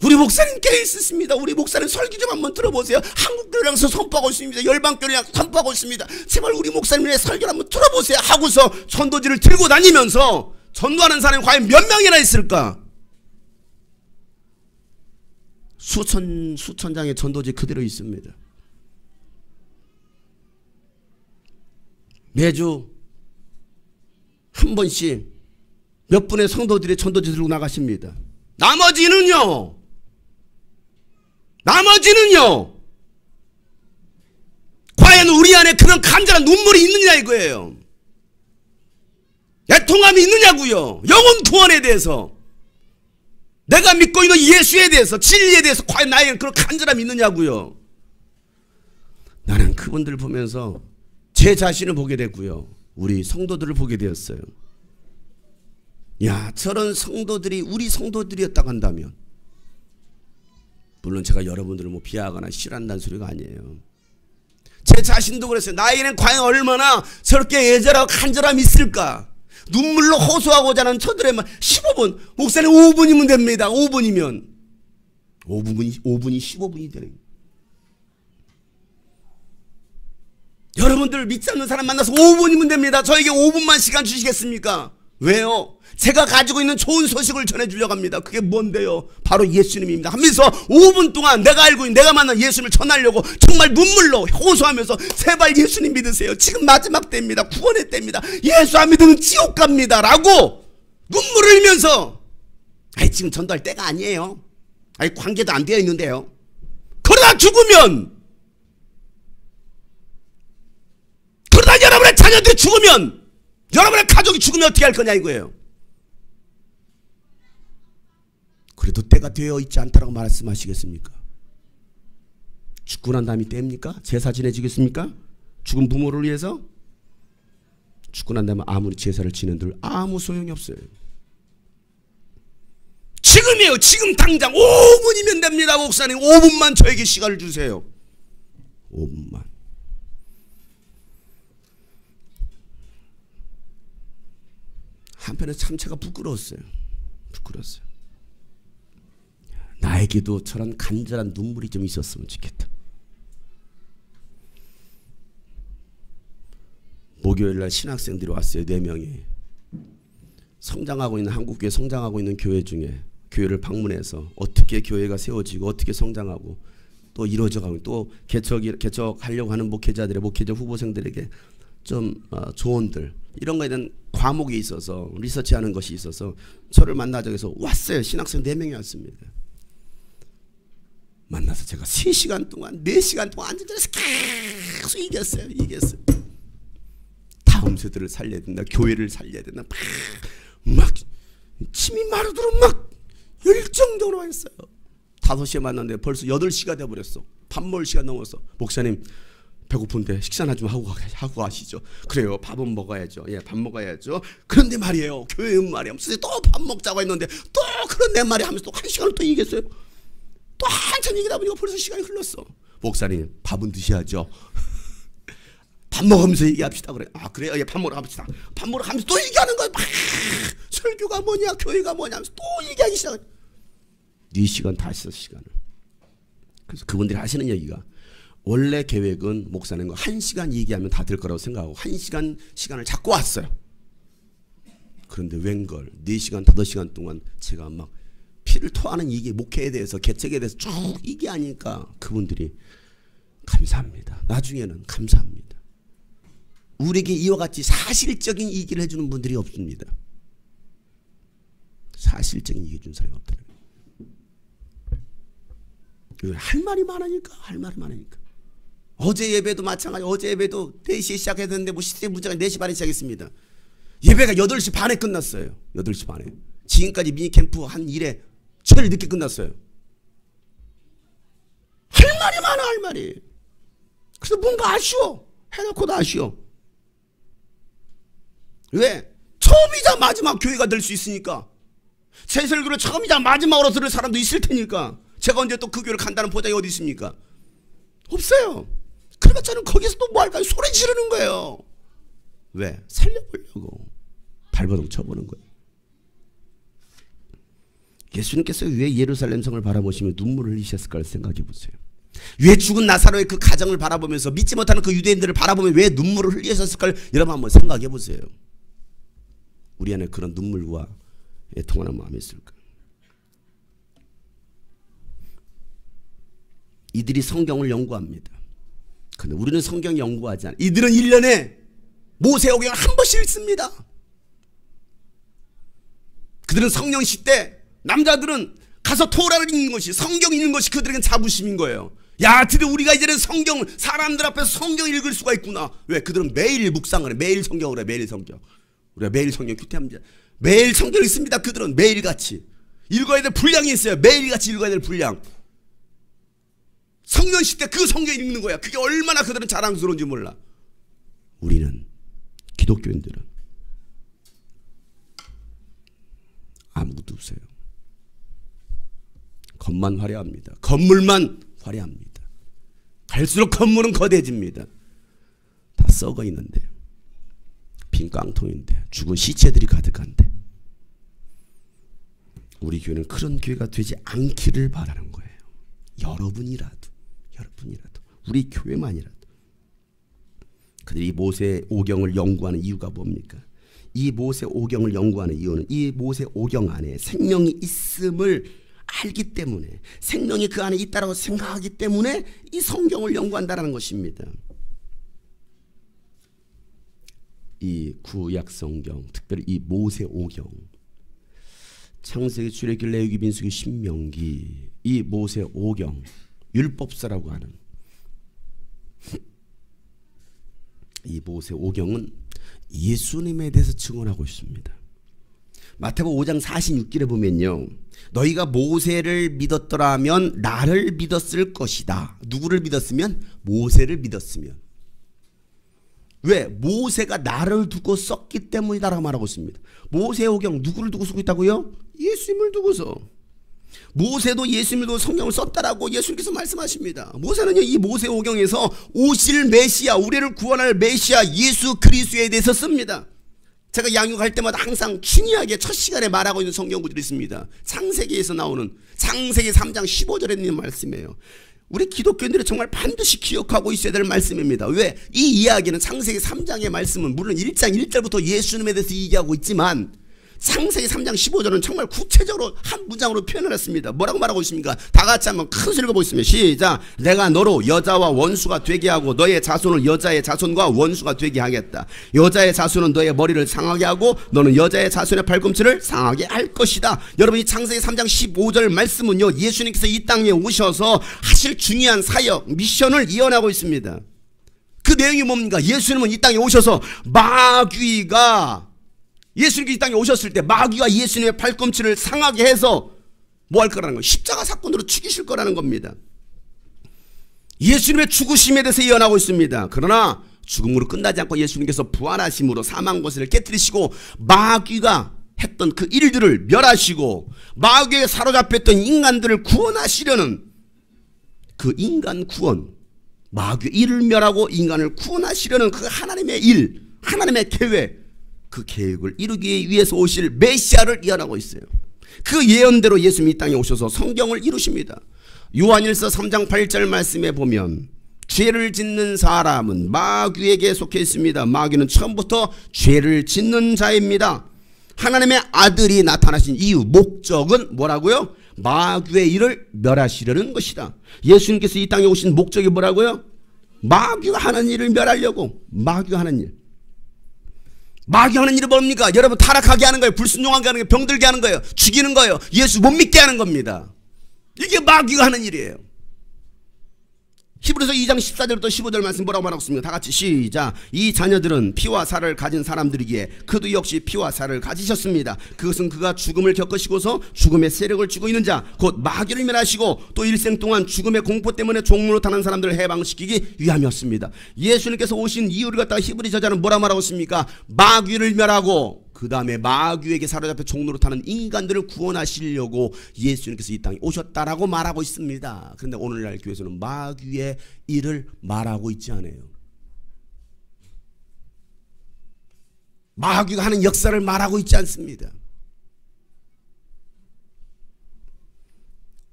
우리 목사님 꽤 있습니다. 우리 목사님 설교 좀 한번 들어보세요. 한국교회랑서 선포하고 있습니다. 열방교회랑 선포하고 있습니다. 제발 우리 목사님의 설교를 한번 들어보세요 하고서 전도지를 들고 다니면서 전도하는 사람이 과연 몇 명이나 있을까? 수천 장의 전도지 그대로 있습니다. 매주 한 번씩 몇 분의 성도들이 전도지 들고 나가십니다. 나머지는요 과연 우리 안에 그런 간절한 눈물이 있느냐 이거예요. 애통함이 있느냐고요. 영혼 구원에 대해서, 내가 믿고 있는 예수에 대해서, 진리에 대해서 과연 나에게 그런 간절함이 있느냐고요. 나는 그분들을 보면서 제 자신을 보게 됐고요, 우리 성도들을 보게 되었어요. 야, 저런 성도들이 우리 성도들이었다고 한다면, 물론 제가 여러분들을 뭐 비하하거나 싫어한다는 소리가 아니에요. 제 자신도 그랬어요. 나에게는 과연 얼마나 저렇게 애절하고 간절함이 있을까. 눈물로 호소하고자 하는 저들의 말 15분, 목사님 5분이면 됩니다. 5분이 15분이 되는. 여러분들 믿지 않는 사람 만나서 5분이면 됩니다. 저에게 5분만 시간 주시겠습니까? 왜요? 제가 가지고 있는 좋은 소식을 전해주려고 합니다. 그게 뭔데요? 바로 예수님입니다. 하면서 5분 동안 내가 알고 있는, 내가 만난 예수님을 전하려고 정말 눈물로 호소하면서 제발 예수님 믿으세요. 지금 마지막 때입니다. 구원의 때입니다. 예수 안 믿으면 지옥 갑니다. 라고 눈물을 흘리면서, 아니 지금 전도할 때가 아니에요. 아니 관계도 안 되어 있는데요. 그러다 죽으면, 그러다 여러분의 자녀들이 죽으면, 여러분의 가족이 죽으면 어떻게 할 거냐 이거예요. 그래도 때가 되어 있지 않다라고 말씀하시겠습니까? 죽고 난 다음이 때입니까? 제사 지내지겠습니까? 죽은 부모를 위해서? 죽고 난 다음에 아무리 제사를 지낸들 아무 소용이 없어요. 지금이에요. 지금 당장 5분이면 됩니다. 목사님 5분만 저에게 시간을 주세요. 5분만. 한편에 참 제가 부끄러웠어요. 나에게도 저런 간절한 눈물이 좀 있었으면 좋겠다. 목요일날 신학생들이 왔어요. 4명이. 성장하고 있는, 한국교회 성장하고 있는 교회 중에 교회를 방문해서 어떻게 교회가 세워지고 어떻게 성장하고 또 이루어져가고 또 개척하려고 하는 목회자들의, 목회자 후보생들에게 좀 조언들, 이런 거에 대한 과목이 있어서 리서치하는 것이 있어서 저를 만나자고 해서 왔어요. 신학생 4명이 왔습니다. 만나서 제가 3시간 동안 4시간 동안 앉아서 계속 이겼어요. 다음 세대를 살려야 된다. 교회를 살려야 된다. 막 침이 마르도록 막 열정적으로 했어요. 5시에 만났는데 벌써 8시가 돼버렸어. 밥 먹을 시간 넘었어. 목사님 배고픈데 식사나 좀 하고 가시죠. 그래요. 밥은 먹어야죠. 예, 밥 먹어야죠. 그런데 말이에요. 교회는 말이야. 또 밥 먹자고 했는데 또 그런데 말이야 하면서 또 1시간을 또 얘기했어요. 또 한참 얘기다 보니까 벌써 시간이 흘렀어. 목사님 밥은 드셔야죠. 밥 먹으면서 얘기합시다. 그래. 아 그래요? 예, 밥 먹으러 갑시다. 밥 먹으러 가면서 또 얘기하는 거야. 막 설교가 뭐냐, 교회가 뭐냐 하면서 또 얘기하기 시작해. 4시간, 5시간을. 그래서 그분들이 하시는 얘기가, 원래 계획은 목사님과 1시간 얘기하면 다 될 거라고 생각하고 1시간 시간을 잡고 왔어요. 그런데 웬걸 4시간, 5시간 동안 제가 막 피를 토하는 이게 목회에 대해서, 개척에 대해서 쭉 얘기하니까 그분들이 감사합니다. 나중에는 감사합니다. 우리에게 이와 같이 사실적인 얘기를 해주는 분들이 없습니다. 사실적인 얘기 해주는 사람이 없더라고요. 할 말이 많으니까. 어제 예배도 마찬가지. 어제 예배도 4시에 시작했는데 뭐 시대 문제가 4시 반에 시작했습니다. 예배가 8시 반에 끝났어요. 8시 반에. 지금까지 미니캠프 한 일에 제일 늦게 끝났어요. 할 말이 많아, 할 말이. 그래서 뭔가 아쉬워. 해놓고도 아쉬워. 왜? 처음이자 마지막 교회가 될 수 있으니까. 제 설교를 처음이자 마지막으로 들을 사람도 있을 테니까. 제가 언제 또 그 교회를 간다는 보장이 어디 있습니까? 없어요. 그래봤자 저는 거기서 또 뭐 할까요? 소리 지르는 거예요. 왜? 살려보려고 발버둥 쳐보는 거예요. 예수님께서 왜 예루살렘 성을 바라보시며 눈물을 흘리셨을까를 생각해 보세요. 왜 죽은 나사로의 그 가정을 바라보면서 믿지 못하는 그 유대인들을 바라보며 왜 눈물을 흘리셨을까를 여러분 한번 생각해 보세요. 우리 안에 그런 눈물과 애통하는 마음이 있을까? 이들이 성경을 연구합니다. 그런데 우리는 성경 연구하지 않아요. 이들은 1년에 모세오경을 한 번씩 읽습니다. 그들은 성령식 때 남자들은 가서 토라를 읽는 것이, 성경 읽는 것이 그들에겐 자부심인 거예요. 야, 드디어 우리가 이제는 성경, 사람들 앞에서 성경 읽을 수가 있구나. 왜? 그들은 매일 묵상을 해. 매일 성경을 해. 매일 성경. 우리가 매일 성경 큐티합니다. 매일 성경 읽습니다. 그들은 매일같이 읽어야 될 분량이 있어요. 매일같이 읽어야 될 분량. 성년식 때 그 성경 읽는 거야. 그게 얼마나 그들은 자랑스러운지 몰라. 우리는, 기독교인들은 아무것도 없어요. 겉만 화려합니다. 건물만 화려합니다. 갈수록 건물은 거대해집니다. 다 썩어 있는데, 빈 깡통인데, 죽은 시체들이 가득한데, 우리 교회는 그런 교회가 되지 않기를 바라는 거예요. 여러분이라도 우리 교회만이라도. 그들이 이 모세 오경을 연구하는 이유가 뭡니까? 이 모세 오경을 연구하는 이유는 이 모세 오경 안에 생명이 있음을 알기 때문에, 생명이 그 안에 있다라고 생각하기 때문에 이 성경을 연구한다는 것입니다. 이 구약 성경, 특별히 이 모세 오경, 창세기, 출애굽기, 레위기, 민수기, 신명기, 이 모세 오경, 율법서라고 하는 이 모세 오경은 예수님에 대해서 증언하고 있습니다. 마태복음 5장 46절에 보면요, 너희가 모세를 믿었더라면 나를 믿었을 것이다. 누구를 믿었으면? 모세를 믿었으면. 왜? 모세가 나를 두고 썼기 때문이다라고 말하고 있습니다. 모세 오경 누구를 두고 쓰고 있다고요? 예수님을 두고서. 모세도 예수님을 두고 성경을 썼다라고 예수님께서 말씀하십니다. 모세는요, 이 모세 오경에서 오실 메시아, 우리를 구원할 메시아 예수 그리스도에 대해서 씁니다. 제가 양육할 때마다 항상 중요하게 첫 시간에 말하고 있는 성경 구절이 있습니다. 창세기에서 나오는 창세기 3장 15절에 있는 말씀이에요. 우리 기독교인들이 정말 반드시 기억하고 있어야 될 말씀입니다. 왜? 이 이야기는 창세기 3장의 말씀은 물론 1장 1절부터 예수님에 대해서 얘기하고 있지만 창세기 3장 15절은 정말 구체적으로 한 문장으로 표현을 했습니다. 뭐라고 말하고 있습니까? 다 같이 한번 큰 소리 읽어보겠습니다. 시작. 내가 너로 여자와 원수가 되게 하고 너의 자손을 여자의 자손과 원수가 되게 하겠다. 여자의 자손은 너의 머리를 상하게 하고 너는 여자의 자손의 발꿈치를 상하게 할 것이다. 여러분, 이 창세기 3장 15절 말씀은요, 예수님께서 이 땅에 오셔서 하실 중요한 사역, 미션을 이어나고 있습니다. 그 내용이 뭡니까? 예수님은 이 땅에 오셔서 예수님이 이 땅에 오셨을 때 마귀가 예수님의 발꿈치를 상하게 해서 뭐 할 거라는 거예요? 십자가 사건으로 죽이실 거라는 겁니다. 예수님의 죽으심에 대해서 예언하고 있습니다. 그러나 죽음으로 끝나지 않고 예수님께서 부활하심으로 사망 권세를 깨뜨리시고 마귀가 했던 그 일들을 멸하시고 마귀에 사로잡혔던 인간들을 구원하시려는 그 인간 구원, 마귀의 일을 멸하고 인간을 구원하시려는 그 하나님의 일, 하나님의 계획, 그 계획을 이루기 위해서 오실 메시아를 예언하고 있어요. 그 예언대로 예수님이 이 땅에 오셔서 성경을 이루십니다. 요한일서 3장 8절 말씀에 보면 죄를 짓는 사람은 마귀에게 속해 있습니다. 마귀는 처음부터 죄를 짓는 자입니다. 하나님의 아들이 나타나신 이유, 목적은 뭐라고요? 마귀의 일을 멸하시려는 것이다. 예수님께서 이 땅에 오신 목적이 뭐라고요? 마귀가 하는 일을 멸하려고. 마귀가 하는 일. 마귀 하는 일이 뭡니까? 여러분, 타락하게 하는 거예요. 불순종하게 하는 거예요. 병들게 하는 거예요. 죽이는 거예요. 예수 못 믿게 하는 겁니다. 이게 마귀가 하는 일이에요. 히브리서 2장 14절부터 15절 말씀 뭐라고 말하고 있습니까? 다 같이 시작. 이 자녀들은 피와 살을 가진 사람들이기에 그도 역시 피와 살을 가지셨습니다. 그것은 그가 죽음을 겪으시고서 죽음의 세력을 쥐고 있는 자 곧 마귀를 멸하시고 또 일생 동안 죽음의 공포 때문에 종로로 타는 사람들을 해방시키기 위함이었습니다. 예수님께서 오신 이유를 갖다가 히브리 저자는 뭐라 말하고 있습니까? 마귀를 멸하고 그 다음에 마귀에게 사로잡혀 종로로 타는 인간들을 구원하시려고 예수님께서 이 땅에 오셨다라고 말하고 있습니다. 그런데 오늘날 교회에서는 마귀의 일을 말하고 있지 않아요. 마귀가 하는 역사를 말하고 있지 않습니다.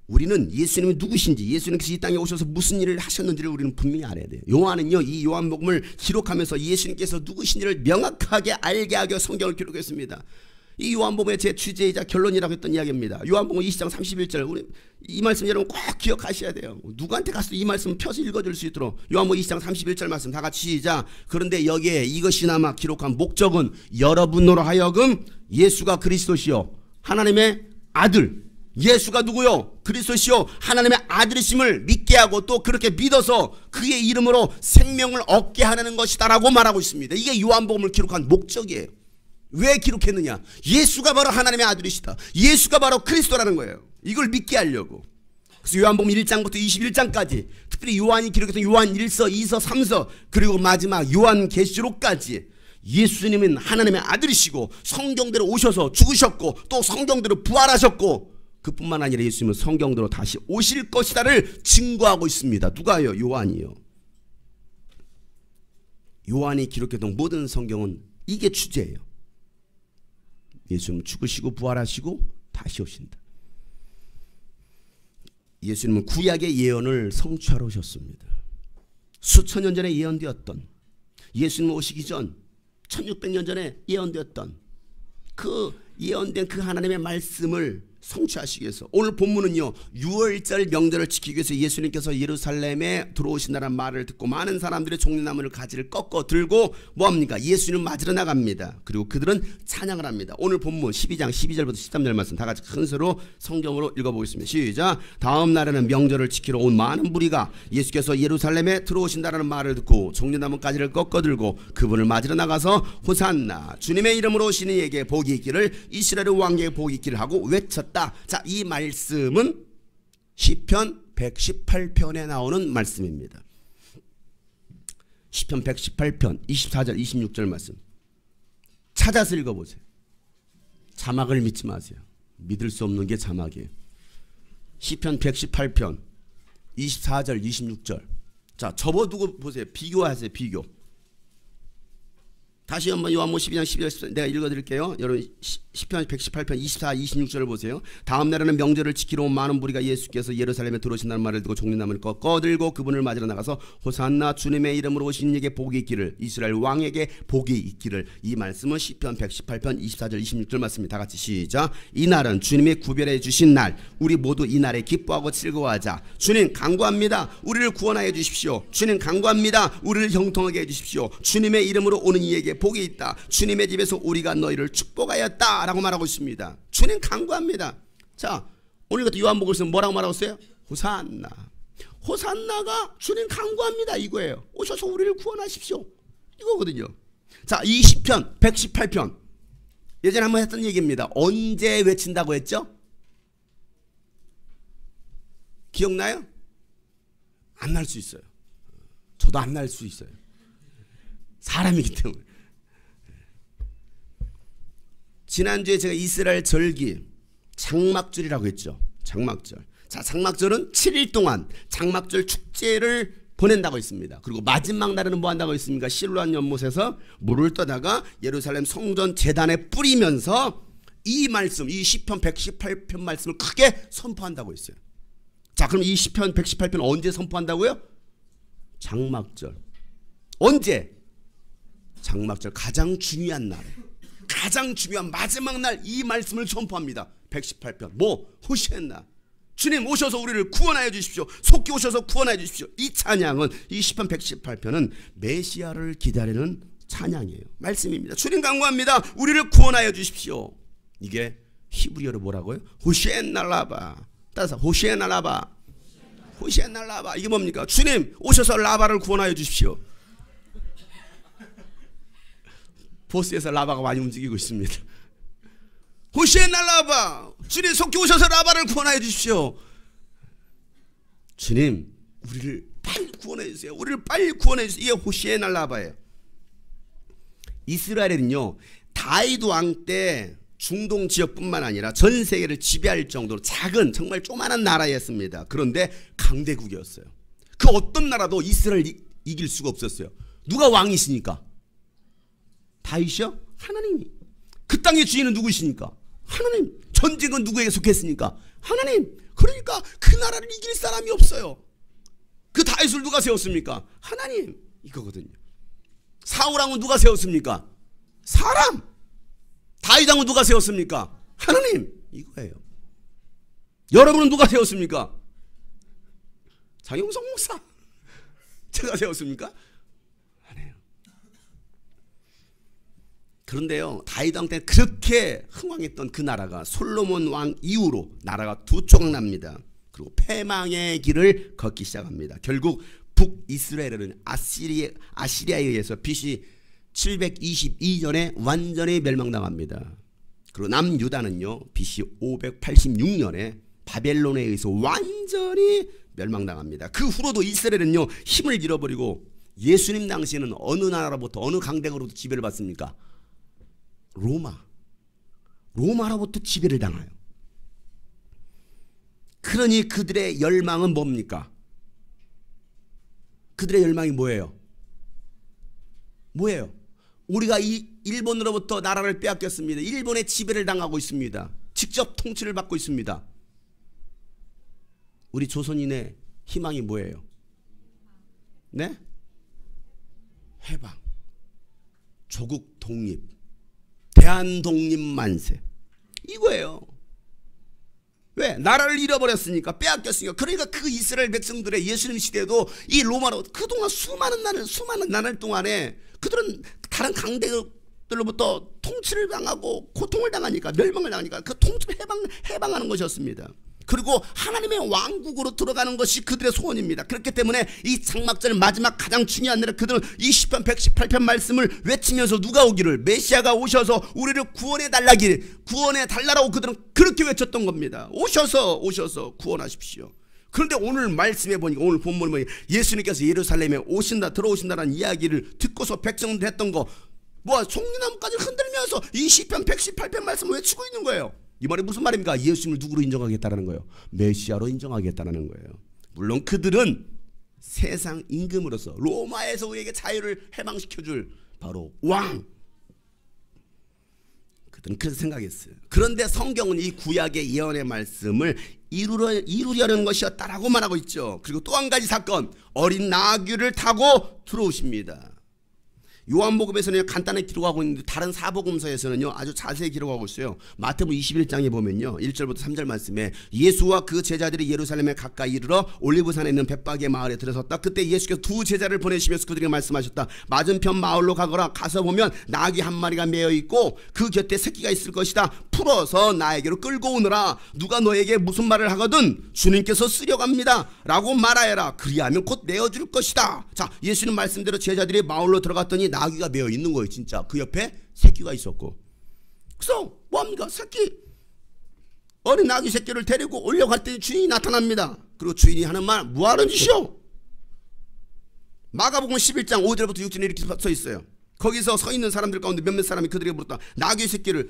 우리는 예수님이 누구신지, 예수님께서 이 땅에 오셔서 무슨 일을 하셨는지를 우리는 분명히 알아야 돼요. 요한은요, 이 요한복음을 기록하면서 예수님께서 누구신지를 명확하게 알게 하기 위해 성경을 기록했습니다. 이 요한복음의 제 주제이자 결론이라고 했던 이야기입니다. 요한복음 20장 31절, 우리 이 말씀 여러분 꼭 기억하셔야 돼요. 누구한테 가서 이 말씀 펴서 읽어줄 수 있도록. 요한복음 20장 31절 말씀 다 같이 시작. 그런데 여기에 이것이나마 기록한 목적은 여러분으로 하여금 예수가 그리스도시요 하나님의 아들, 예수가 누구요? 그리스도시요 하나님의 아들이심을 믿게 하고 또 그렇게 믿어서 그의 이름으로 생명을 얻게 하는 것이다 라고 말하고 있습니다. 이게 요한복음을 기록한 목적이에요. 왜 기록했느냐? 예수가 바로 하나님의 아들이시다. 예수가 바로 그리스도라는 거예요. 이걸 믿게 하려고. 그래서 요한복음 1장부터 21장까지 특별히 요한이 기록했던 요한 1서, 2서, 3서 그리고 마지막 요한계시록까지 예수님은 하나님의 아들이시고 성경대로 오셔서 죽으셨고 또 성경대로 부활하셨고 그뿐만 아니라 예수님은 성경대로 다시 오실 것이다를 증거하고 있습니다. 누가요? 요한이요. 요한이 기록했던 모든 성경은 이게 주제예요. 예수님은 죽으시고 부활하시고 다시 오신다. 예수님은 구약의 예언을 성취하러 오셨습니다. 수천 년 전에 예언되었던, 예수님 오시기 전 1600년 전에 예언되었던 그 예언된 그 하나님의 말씀을 성취하시기 위해서 오늘 본문은요, 6월절 명절을 지키기 위해서 예수님께서 예루살렘에 들어오신다는 말을 듣고 많은 사람들이 종려나무를 가지를 꺾어 들고 뭐합니까? 예수님을 맞으러 나갑니다. 그리고 그들은 찬양을 합니다. 오늘 본문 12장 12절부터 13절 말씀 다 같이 큰 소리로 성경으로 읽어보겠습니다. 시작. 다음 날에는 명절을 지키러 온 많은 무리가 예수께서 예루살렘에 들어오신다는 말을 듣고 종려나무 가지를 꺾어 들고 그분을 맞으러 나가서 호산나 주님의 이름으로 오시는 이에게 복이 있기를 이스라엘의 왕에게 복이 있기를 하고 외쳤다. 자, 이 말씀은 시편 118편에 나오는 말씀입니다. 시편 118편 24절 26절 말씀 찾아서 읽어보세요. 자막을 믿지 마세요. 믿을 수 없는 게 자막이에요. 시편 118편 24절 26절. 자, 접어두고 보세요. 비교하세요. 비교. 다시 한번 요한복음 12장 12절 14절 내가 읽어드릴게요. 여러분 시편 118편 24, 26절을 보세요. 다음 날에는 명절을 지키러 온 많은 무리가 예수께서 예루살렘에 들어오신다는 말을 듣고 종려나무를 꺾어들고 그분을 맞으러 나가서 호산나 주님의 이름으로 오신 이에게 복이 있기를 이스라엘 왕에게 복이 있기를. 이 말씀은 시편 118편 24절 26절 말씀입니다. 다 같이 시작. 이 날은 주님이 구별해 주신 날, 우리 모두 이 날에 기뻐하고 즐거워하자. 주님 간구합니다. 우리를 구원하여 주십시오. 주님 간구합니다. 우리를 형통하게 해주십시오. 주님의 이름으로 오는 이에게 복이 있다. 주님의 집에서 우리가 너희를 축복하였다 라고 말하고 있습니다. 주님 간구합니다. 자, 오늘 같은 요한복음에서 뭐라고 말하고 있어요? 호산나. 호산나가 주님 간구합니다 이거예요. 오셔서 우리를 구원하십시오 이거거든요. 자, 이 시편 118편 예전에 한번 했던 얘기입니다. 언제 외친다고 했죠? 기억나요? 안 날 수 있어요. 저도 안 날 수 있어요. 사람이기 때문에. 지난주에 제가 이스라엘 절기 장막절이라고 했죠. 장막절. 자, 장막절은 7일 동안 장막절 축제를 보낸다고 했습니다. 그리고 마지막 날에는 뭐 한다고 했습니까? 실로암 연못에서 물을 떠다가 예루살렘 성전 제단에 뿌리면서 이 말씀, 이 시편 118편 말씀을 크게 선포한다고 했어요. 자, 그럼 이 시편 118편 언제 선포한다고요? 장막절. 언제? 장막절 가장 중요한 날, 가장 중요한 마지막 날 이 말씀을 선포합니다. 118편 뭐? 호시엔나. 주님 오셔서 우리를 구원하여 주십시오. 속히 오셔서 구원하여 주십시오. 이 찬양은, 이 시편 118편은 메시아를 기다리는 찬양이에요. 말씀입니다. 주님 간구합니다. 우리를 구원하여 주십시오. 이게 히브리어로 뭐라고요? 호시엔나 라바. 따라서 호시엔나 라바. 호시아나 라바. 이게 뭡니까? 주님 오셔서 라바를 구원하여 주십시오. 보스에서 라바가 많이 움직이고 있습니다. 호시아나 라바. 주님 속히 오셔서 라바를 구원하여 주십시오. 주님 우리를 빨리 구원해 주세요. 우리를 빨리 구원해 주세요. 이게 호시아나 라바예요. 이스라엘은요 다윗 왕 때 중동 지역뿐만 아니라 전 세계를 지배할 정도로 작은 정말 조그마한 나라였습니다. 그런데 강대국이었어요. 그 어떤 나라도 이스라엘을 이길 수가 없었어요. 누가 왕이시니까? 다윗이요? 하나님이. 그 땅의 주인은 누구시니까? 하나님. 전쟁은 누구에게 속했으니까? 하나님. 그러니까 그 나라를 이길 사람이 없어요. 그 다윗을 누가 세웠습니까? 하나님. 이거거든요. 사울왕은 누가 세웠습니까? 사람. 다윗왕은 누가 세웠습니까? 하나님. 이거예요. 여러분은 누가 세웠습니까? 장영석 목사. 제가 세웠습니까? 아니에요. 그런데요 다윗 왕 때 그렇게 흥왕했던 그 나라가 솔로몬 왕 이후로 나라가 두 쪽 납니다. 그리고 패망의 길을 걷기 시작합니다. 결국 북이스라엘은 아시리아에 의해서 BC 722년에 완전히 멸망당합니다. 그리고 남유다는요 BC 586년에 바벨론에 의해서 완전히 멸망당합니다. 그 후로도 이스라엘은요 힘을 잃어버리고 예수님 당시에는 어느 나라로부터 어느 강대국으로부터 지배를 받습니까? 로마로부터 지배를 당해요. 그러니 그들의 열망은 뭡니까? 그들의 열망이 뭐예요? 뭐예요? 우리가 이 일본으로부터 나라를 빼앗겼습니다. 일본의 지배를 당하고 있습니다. 직접 통치를 받고 있습니다. 우리 조선인의 희망이 뭐예요? 네? 해방, 조국 독립, 대한 독립 만세. 이거예요. 왜? 나라를 잃어버렸으니까, 빼앗겼으니까. 그러니까 그 이스라엘 백성들의 예수님 시대도 이 로마로 그동안 수많은 나날 동안에 그들은 다른 강대국들로부터 통치를 당하고 고통을 당하니까, 멸망을 당하니까 그 통치를 해방하는 것이었습니다. 그리고 하나님의 왕국으로 들어가는 것이 그들의 소원입니다. 그렇기 때문에 이 장막절 마지막 가장 중요한 날 그들은 이 시편 118편 말씀을 외치면서 누가 오기를, 메시아가 오셔서 우리를 구원해 달라고 그들은 그렇게 외쳤던 겁니다. 오셔서 구원하십시오. 그런데 오늘 말씀해 보니까, 오늘 본문에 보니까 예수님께서 예루살렘에 들어오신다는 이야기를 듣고서 백성들 했던 거, 송리나무까지 흔들면서 이 시편 118편 말씀을 외치고 있는 거예요. 이 말이 무슨 말입니까? 예수님을 누구로 인정하겠다는 거예요? 메시아로 인정하겠다는 거예요. 물론 그들은 세상 임금으로서 로마에서 우리에게 자유를 해방시켜줄 바로 왕, 그들은 그렇게 생각했어요. 그런데 성경은 이 구약의 예언의 말씀을 이루려는 것이었다라고 말하고 있죠. 그리고 또 한 가지 사건, 어린 나귀를 타고 들어오십니다. 요한복음에서는 간단히 기록하고 있는데 다른 사복음서에서는요 아주 자세히 기록하고 있어요. 마태복음 21장에 보면요 1절부터 3절 말씀에 예수와 그 제자들이 예루살렘에 가까이 이르러 올리브산에 있는 벳바게 마을에 들어섰다. 그때 예수께서 두 제자를 보내시면서 그들에게 말씀하셨다. 맞은편 마을로 가거라. 가서 보면 나귀 한 마리가 매어 있고 그 곁에 새끼가 있을 것이다. 풀어서 나에게로 끌고 오너라. 누가 너에게 무슨 말을 하거든 주님께서 쓰려갑니다 라고 말하여라. 그리하면 곧 내어줄 것이다. 자, 예수는 말씀대로 제자들이 마을로 들어갔더니 나귀가 매어 있는 거예요. 진짜 그 옆에 새끼가 있었고. 그래서 뭐합니까? 어린 나귀 새끼를 데리고 올려갈 때 주인이 나타납니다. 그리고 주인이 하는 말, 뭐하는 짓이요? 마가복음 11장 5절부터 6절에 이렇게 써 있어요. 거기서 서 있는 사람들 가운데 몇몇 사람이 그들에게 물었다.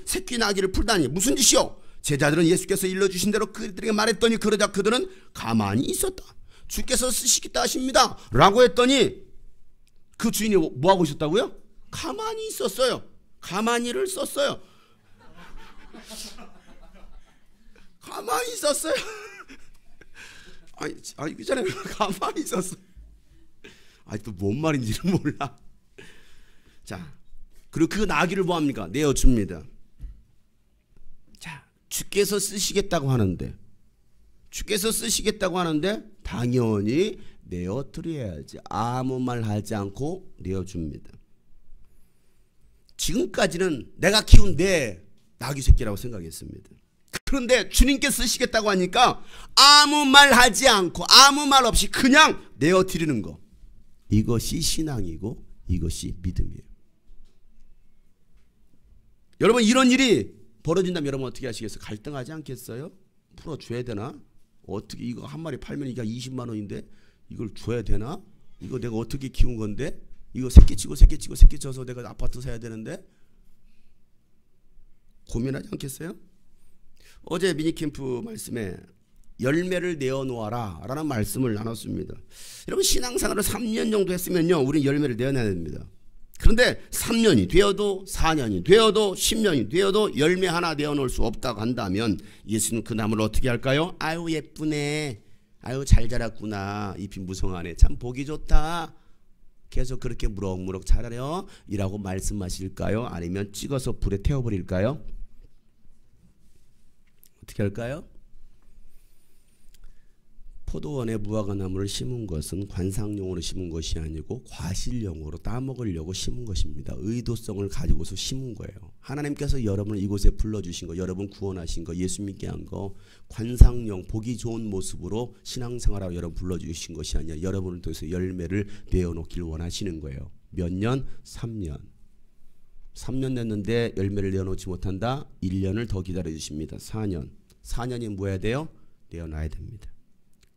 새끼 나귀를 풀다니 무슨 짓이요? 제자들은 예수께서 일러주신 대로 그들에게 말했더니, 그러자 그들은 가만히 있었다. 주께서 쓰시겠다 하십니다 라고 했더니 그 주인이 뭐하고 있었다고요? 가만히 있었어요. 가만히를 썼어요. 가만히 있었어요. 아니 그 전에 가만히 있었어. 또 뭔 말인지를 몰라. 자, 그리고 그 나귀를 뭐합니까? 내어줍니다. 자, 주께서 쓰시겠다고 하는데 당연히 내어드려야지. 아무 말 하지 않고 내어줍니다. 지금까지는 내가 키운 내 나귀 새끼라고 생각했습니다. 그런데 주님께 쓰시겠다고 하니까 아무 말 하지 않고 아무 말 없이 그냥 내어드리는 거. 이것이 신앙이고 이것이 믿음이에요. 여러분 이런 일이 벌어진다면 여러분 어떻게 하시겠어요? 갈등하지 않겠어요? 풀어줘야 되나? 어떻게 이거 한 마리 팔면 이게 20만 원인데 이걸 줘야 되나? 이거 내가 어떻게 키운 건데? 이거 새끼 치고 새끼 쳐서 내가 아파트 사야 되는데? 고민하지 않겠어요? 어제 미니캠프 말씀에 열매를 내어놓아라 라는 말씀을 나눴습니다. 여러분 신앙생활을 3년 정도 했으면요 우린 열매를 내어내야 됩니다. 그런데 3년이 되어도 4년이 되어도 10년이 되어도 열매 하나 내어놓을 수 없다고 한다면 예수는 그 나무를 어떻게 할까요? 아유 예쁘네, 아유 잘 자랐구나, 잎이 무성하네, 참 보기 좋다, 계속 그렇게 무럭무럭 자라려 이라고 말씀하실까요? 아니면 찍어서 불에 태워버릴까요? 어떻게 할까요? 포도원에 무화과나무를 심은 것은 관상용으로 심은 것이 아니고 과실용으로 따먹으려고 심은 것입니다. 의도성을 가지고서 심은 거예요. 하나님께서 여러분을 이곳에 불러주신 거, 여러분 구원하신 거, 예수 믿게 한 거 관상용 보기 좋은 모습으로 신앙생활하고 여러분 불러주신 것이 아니라 여러분을 통해서 열매를 내어놓길 원하시는 거예요. 몇 년? 3년. 3년 됐는데 열매를 내어놓지 못한다? 1년을 더 기다려주십니다. 4년. 4년이 뭐 해야 돼요? 내어놔야 됩니다.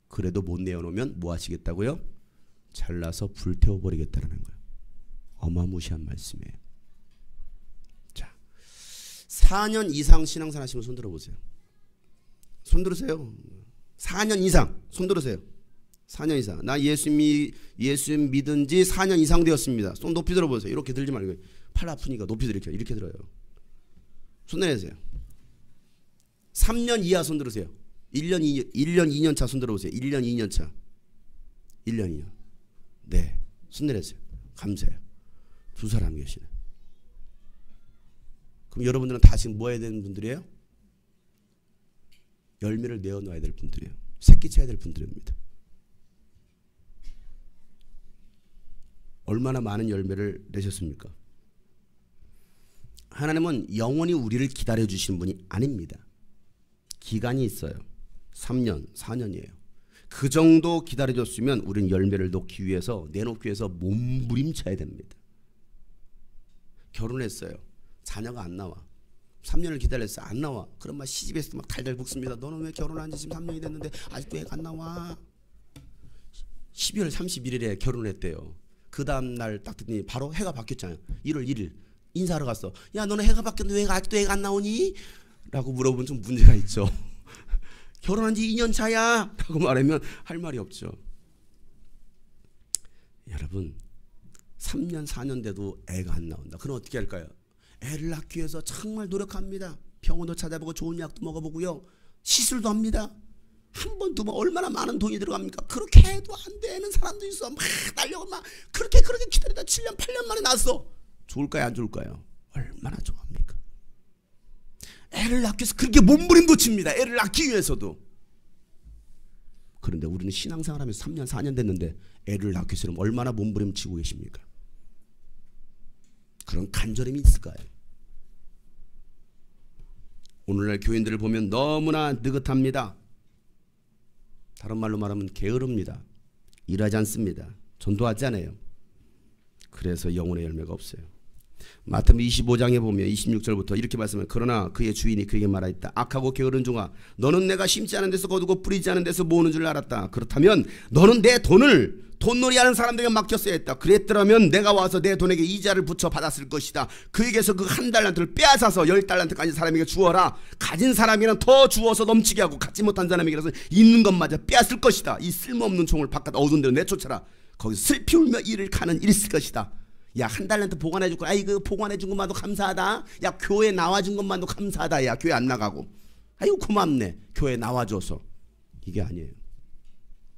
그래도 못 내어놓으면 뭐 하시겠다고요? 잘라서 불태워버리겠다는 거예요. 어마무시한 말씀이에요. 자, 4년 이상 신앙생활 하시면 손 들어보세요. 손 들으세요. 4년 이상 손 들으세요. 4년 이상. 나 예수 믿은 지 4년 이상 되었습니다. 손 높이 들어보세요. 이렇게 들지 말고 팔 아프니까 높이 들이켜. 이렇게 들어요. 손 내세요. 3년 이하 손 들으세요. 1년 2년 차 손 들어보세요. 1년 2년 차. 1년 2년. 네. 손 내렸어요. 감사해요. 두 사람 계시네. 그럼 여러분들은 다 지금 뭐 해야 되는 분들이에요? 열매를 내어놔야 될 분들이에요. 새끼 쳐야 될 분들입니다. 얼마나 많은 열매를 내셨습니까? 하나님은 영원히 우리를 기다려주시는 분이 아닙니다. 기간이 있어요. 3년, 4년이에요. 그 정도 기다려줬으면 우리는 열매를 놓기 위해서 내놓기 위해서 몸부림쳐야 됩니다. 결혼했어요. 자녀가 안 나와. 3년을 기다렸어요. 안 나와. 그럼 막 시집에서 막 달달 붓습니다. 너는 왜 결혼한 지 지금 3년이 됐는데 아직도 애가 안 나와. 12월 31일에 결혼했대요. 그 다음날 딱 듣더니 바로 해가 바뀌었잖아요. 1월 1일 인사하러 갔어. 야 너는 해가 바뀌었는데 왜 아직도 애가 안 나오니? 라고 물어보면 좀 문제가 있죠. 결혼한 지 2년 차야 라고 말하면 할 말이 없죠. 여러분 3년 4년 돼도 애가 안 나온다. 그럼 어떻게 할까요? 애를 낳기 위해서 정말 노력합니다. 병원도 찾아보고 좋은 약도 먹어보고요. 시술도 합니다. 한 번, 두 번 얼마나 많은 돈이 들어갑니까? 그렇게 해도 안 되는 사람도 있어. 막 달려가 막 그렇게 기다리다 7년 8년 만에 낳았어. 좋을까요 안 좋을까요? 얼마나 좋아합니까? 애를 낳기 위해서 그렇게 몸부림도 칩니다. 애를 낳기 위해서도. 그런데 우리는 신앙생활하면서 3년 4년 됐는데 애를 낳기 위해서는 얼마나 몸부림 치고 계십니까? 그런 간절함이 있을까요? 오늘날 교인들을 보면 너무나 느긋합니다. 다른 말로 말하면 게으릅니다. 일하지 않습니다. 전도하지 않아요. 그래서 영혼의 열매가 없어요. 마태복음 25장에 보면 26절부터 이렇게 말씀해요. 그러나 그의 주인이 그에게 말하였다. 악하고 게으른 종아, 너는 내가 심지 않은 데서 거두고 뿌리지 않은 데서 모으는 줄 알았다. 그렇다면 너는 내 돈을 돈놀이하는 사람들에게 맡겼어야 했다. 그랬더라면 내가 와서 내 돈에게 이자를 붙여 받았을 것이다. 그에게서 그 한 달란트를 빼앗아서 10달란트 가진 사람에게 주어라. 가진 사람이란 더 주어서 넘치게 하고 갖지 못한 사람에게라서 있는 것마저 빼앗을 것이다. 이 쓸모없는 종을 바깥 어두운 데로 내쫓아라. 거기서 슬피 울며 이를 가는 일이 있을 것이다. 야, 한 달란트 보관해 줄 거야. 아이 그 보관해 준 것만도 감사하다. 야, 교회 나와 준 것만도 감사하다. 야, 교회 안 나가고. 아이고 고맙네. 교회 나와줘서. 이게 아니에요.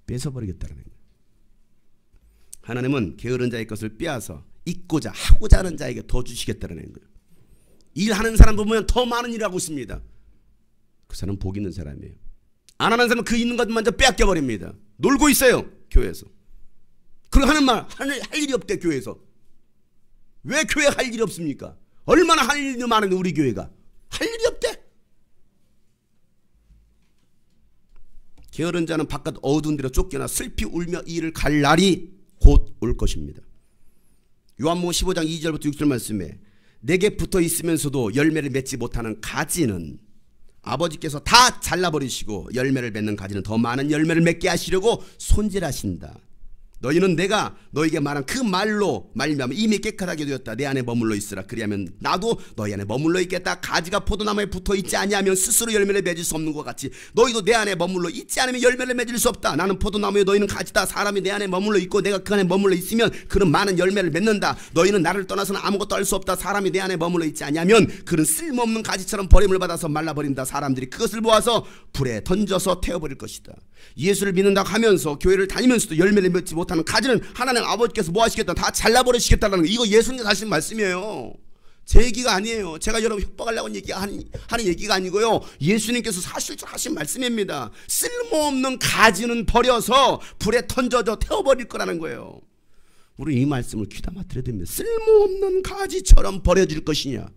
뺏어버리겠다는 거예요. 하나님은 게으른 자의 것을 빼앗아 잊고자 하고자 하는 자에게 더 주시겠다는 거예요. 일하는 사람 보면 더 많은 일을 하고 있습니다. 그 사람은 복 있는 사람이에요. 안 하는 사람은 그 있는 것만 빼앗겨버립니다. 놀고 있어요. 교회에서. 그리고 하는 말 할 일이 없대. 교회에서. 왜 교회 할 일이 없습니까? 얼마나 할 일이 많은데 우리 교회가 할 일이 없대. 게으른 자는 바깥 어두운 데로 쫓겨나 슬피 울며 이 일을 갈 날이 곧 올 것입니다. 요한복음 15장 2절부터 6절 말씀에 내게 붙어 있으면서도 열매를 맺지 못하는 가지는 아버지께서 다 잘라버리시고 열매를 맺는 가지는 더 많은 열매를 맺게 하시려고 손질하신다. 너희는 내가 너에게 말한 그 말로 말미암아 이미 깨끗하게 되었다. 내 안에 머물러 있으라. 그리하면 나도 너희 안에 머물러 있겠다. 가지가 포도나무에 붙어 있지 아니하면 스스로 열매를 맺을 수 없는 것 같이 너희도 내 안에 머물러 있지 않으면 열매를 맺을 수 없다. 나는 포도나무에 너희는 가지다. 사람이 내 안에 머물러 있고 내가 그 안에 머물러 있으면 그는 많은 열매를 맺는다. 너희는 나를 떠나서는 아무것도 할 수 없다. 사람이 내 안에 머물러 있지 아니하면 그는 쓸모없는 가지처럼 버림을 받아서 말라버린다. 사람들이 그것을 보아서 불에 던져서 태워버릴 것이다. 예수를 믿는다고 하면서 교회를 다니면서도 열매를 맺지 못하는 가지는 하나님 아버지께서 뭐 하시겠다? 다 잘라버리시겠다는 거. 이거 예수님께서 하신 말씀이에요. 제 얘기가 아니에요. 제가 여러분 협박하려고 하는 얘기가 아니고요. 예수님께서 사실적으로 하신 말씀입니다. 쓸모없는 가지는 버려서 불에 던져져 태워버릴 거라는 거예요. 우리 이 말씀을 귀담아 들어야 됩니다. 쓸모없는 가지처럼 버려질 것이냐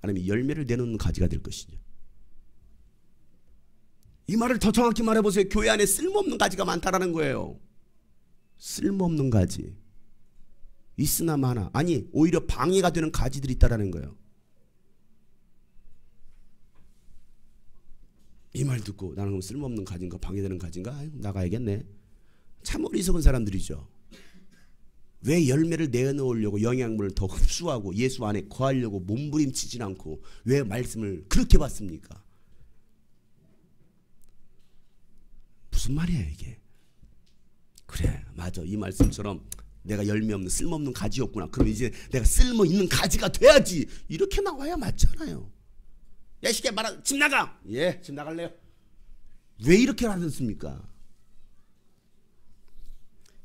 아니면 열매를 내놓는 가지가 될 것이냐. 이 말을 더 정확히 말해보세요. 교회 안에 쓸모없는 가지가 많다라는 거예요. 쓸모없는 가지 있으나 마나 아니 오히려 방해가 되는 가지들이 있다라는 거예요. 이 말 듣고 나는 그럼 쓸모없는 가지인가 방해되는 가지인가? 아이고, 나가야겠네. 참 어리석은 사람들이죠. 왜 열매를 내놓으려고 영양분을 더 흡수하고 예수 안에 거하려고 몸부림치진 않고 왜 말씀을 그렇게 받습니까? 무슨 말이야 이게? 그래 맞아 이 말씀처럼 내가 열매 없는 쓸모없는 가지였구나. 그럼 이제 내가 쓸모 있는 가지가 돼야지. 이렇게 나와야 맞잖아요. 야 시계 말아 집 나가. 예 집 나갈래요. 왜 이렇게 하셨습니까?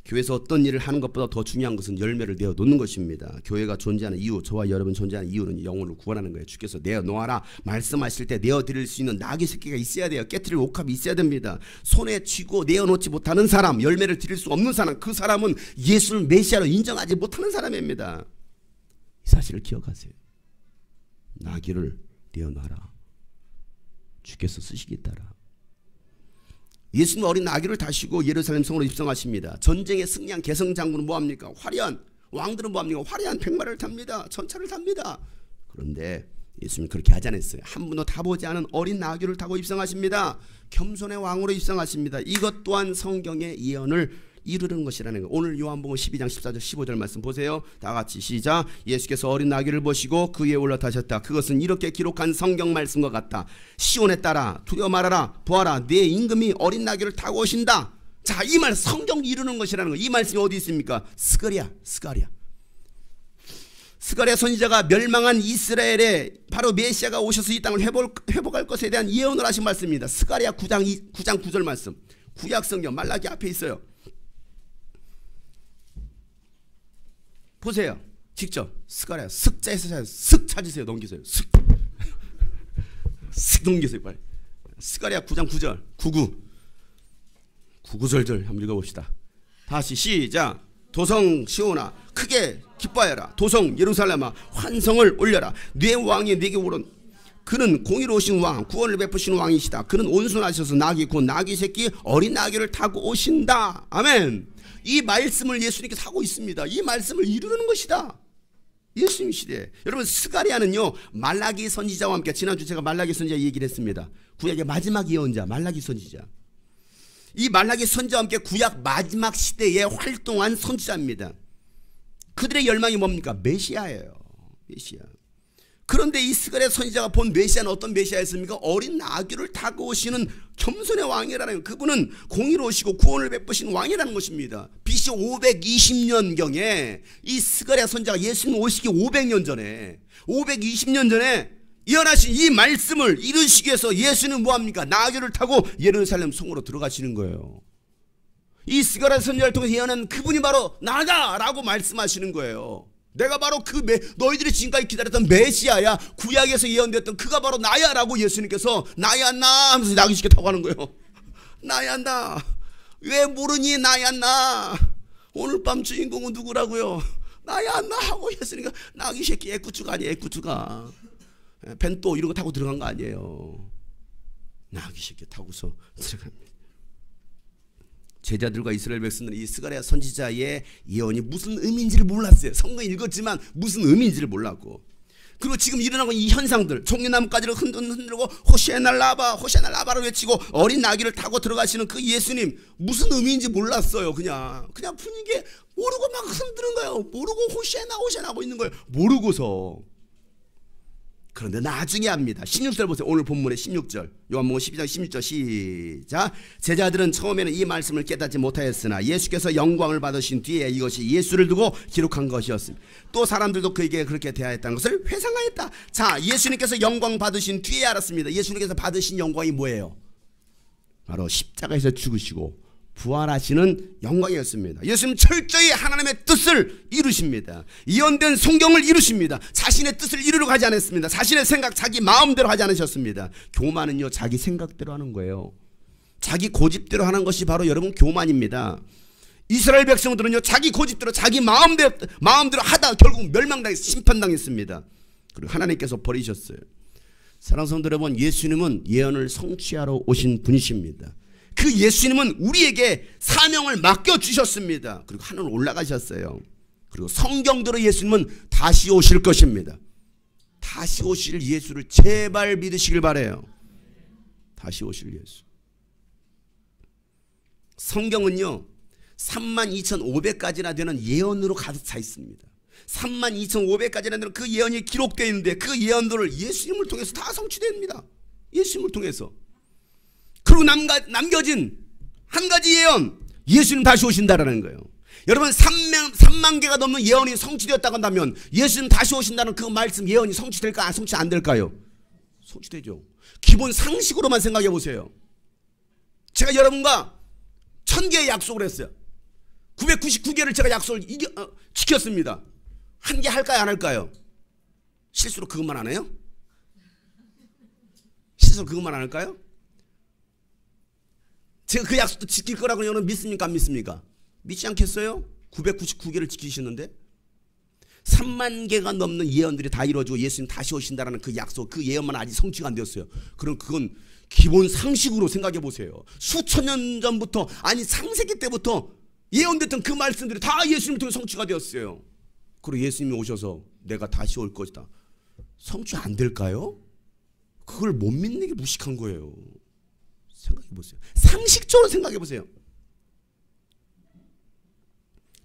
교회에서 어떤 일을 하는 것보다 더 중요한 것은 열매를 내어 놓는 것입니다. 교회가 존재하는 이유, 저와 여러분 존재하는 이유는 영혼을 구원하는 거예요. 주께서 내어 놓아라 말씀하실 때 내어 드릴 수 있는 낙의 새끼가 있어야 돼요. 깨트릴 옥합이 있어야 됩니다. 손에 쥐고 내어 놓지 못하는 사람, 열매를 드릴 수 없는 사람, 그 사람은 예수를 메시아로 인정하지 못하는 사람입니다. 이 사실을 기억하세요. 나귀를 내어 놔라. 주께서 쓰시겠다라. 예수님 어린 나귀를 타시고 예루살렘 성으로 입성하십니다. 전쟁에 승리한 개성장군은 뭐합니까? 화려한 왕들은 뭐합니까? 화려한 백마를 탑니다. 전차를 탑니다. 그런데 예수님 그렇게 하지 않았어요. 한 번도 타보지 않은 어린 나귀를 타고 입성하십니다. 겸손의 왕으로 입성하십니다. 이것 또한 성경의 예언을 이루는 것이라는 거예요. 오늘 요한복음 12장 14절 15절 말씀 보세요. 다 같이 시작. 예수께서 어린 나귀를 보시고 그 위에 올라타셨다. 그것은 이렇게 기록한 성경 말씀과 같다. 시온에 따라 두려워 말하라. 보아라 내 임금이 어린 나귀를 타고 오신다. 자, 이 말 성경 이루는 것이라는 거예요. 이 말씀이 어디 있습니까? 스가랴 선지자가 멸망한 이스라엘에 바로 메시아가 오셔서 이 땅을 회복할 것에 대한 예언을 하신 말씀입니다. 스가랴 9장 9절 말씀. 구약 성경 말라기 앞에 있어요. 보세요. 직접 스가랴 슥자에서 슥 찾으세요. 넘기세요. 슥 넘기세요. 빨리. 스가랴 9장 9절 99절절 한번 읽어봅시다. 다시 시작. 도성 시온아 크게 기뻐하여라. 도성 예루살렘아 환성을 올려라. 네 왕이 네게 오른 그는 공의로우신 왕 구원을 베푸시는 왕이시다. 그는 온순하셔서 나귀 곧 나귀 새끼 어린 나귀를 타고 오신다. 아멘. 이 말씀을 예수님께서 하고 있습니다. 이 말씀을 이루는 것이다. 예수님 시대에. 여러분 스가랴는요 말라기 선지자와 함께 지난주 제가 말라기 선지자 얘기를 했습니다. 구약의 마지막 예언자 말라기 선지자. 이 말라기 선지자와 함께 구약 마지막 시대에 활동한 선지자입니다. 그들의 열망이 뭡니까? 메시아예요. 메시아. 그런데 이 스가랴 선지자가 본 메시아는 어떤 메시아였습니까? 어린 나귀를 타고 오시는 겸손의 왕이라는, 그분은 공의로우시고 구원을 베푸시는 왕이라는 것입니다. BC 520년경에 이 스가랴 선지자가 예수님 오시기 500년 전에 520년 전에 예언하신 이 말씀을 이루시기 위해서 예수는 뭐합니까? 나귀를 타고 예루살렘 성으로 들어가시는 거예요. 이 스가랴 선지자를 통해서 예언한 그분이 바로 나다 라고 말씀하시는 거예요. 내가 바로 너희들이 지금까지 기다렸던 메시아야. 구약에서 예언되었던 그가 바로 나야 라고 예수님께서 나야 나 하면서 나귀새끼 타고 가는 거예요. 나야 나. 왜 모르니? 나야 나. 오늘 밤 주인공은 누구라고요? 나야 나 하고 예수님께서 나귀새끼 애꾸추가 아니에요. 애꾸추가 벤또 이런 거 타고 들어간 거 아니에요. 나귀새끼 타고서 들어갑니다. 제자들과 이스라엘 백성들은 이 스가랴 선지자의 예언이 무슨 의미인지를 몰랐어요. 성경 읽었지만 무슨 의미인지를 몰랐고, 그리고 지금 일어나고 있는 이 현상들, 종려나무가지를 흔들고 호시아나 라바 호시아나 라바를 외치고 어린 나귀를 타고 들어가시는 그 예수님, 무슨 의미인지 몰랐어요. 그냥 분위기에 모르고 막 흔드는 거예요. 모르고 호시아나 호시아나 하고 있는 거예요. 모르고서. 그런데 나중에 합니다. 16절 보세요. 오늘 본문의 16절. 요한복음 12장 16절 시작. 제자들은 처음에는 이 말씀을 깨닫지 못하였으나 예수께서 영광을 받으신 뒤에 이것이 예수를 두고 기록한 것이었습니다. 또 사람들도 그에게 그렇게 대하였다는 것을 회상하였다. 자, 예수님께서 영광 받으신 뒤에 알았습니다. 예수님께서 받으신 영광이 뭐예요? 바로 십자가에서 죽으시고 부활하시는 영광이었습니다. 예수님 철저히 하나님의 뜻을 이루십니다. 예언된 성경을 이루십니다. 자신의 뜻을 이루려고 하지 않았습니다. 자신의 생각, 자기 마음대로 하지 않으셨습니다. 교만은요, 자기 생각대로 하는 거예요. 자기 고집대로 하는 것이 바로 여러분 교만입니다. 이스라엘 백성들은요, 자기 고집대로 자기 마음대로 하다 결국 멸망당해서 심판당했습니다. 그리고 하나님께서 버리셨어요. 사랑하는 성도 여러분, 예수님은 예언을 성취하러 오신 분이십니다. 그 예수님은 우리에게 사명을 맡겨주셨습니다. 그리고 하늘 올라가셨어요. 그리고 성경대로 예수님은 다시 오실 것입니다. 다시 오실 예수를 제발 믿으시길 바라요. 다시 오실 예수. 성경은요 32,500가지나 되는 예언으로 가득 차 있습니다. 32,500가지나 되는 그 예언이 기록되어 있는데 그 예언들을 예수님을 통해서 다 성취됩니다. 예수님을 통해서. 그리고 남겨진 한 가지 예언, 예수님 다시 오신다라는 거예요. 여러분 3만 개가 넘는 예언이 성취되었다고 한다면 예수님 다시 오신다는 그 말씀 예언이 성취될까 성취 안 될까요? 성취되죠. 기본 상식으로만 생각해 보세요. 제가 여러분과 1000개의 약속을 했어요. 999개를 제가 약속을 지켰습니다. 한 개 할까요 안 할까요? 실수로 그것만 안 해요? 실수로 그것만 안 할까요? 제가 그 약속도 지킬 거라고 여러분 믿습니까 안 믿습니까? 믿지 않겠어요? 999개를 지키시는데 3만 개가 넘는 예언들이 다 이루어지고 예수님 다시 오신다라는 그 약속, 그 예언만 아직 성취가 안 되었어요. 그럼 그건 기본 상식으로 생각해 보세요. 수천 년 전부터, 아니 창세기 때부터 예언됐던 그 말씀들이 다 예수님을 통해 성취가 되었어요. 그리고 예수님이 오셔서 내가 다시 올 것이다. 성취 안 될까요? 그걸 못 믿는 게 무식한 거예요. 생각해 보세요. 상식적으로 생각해 보세요.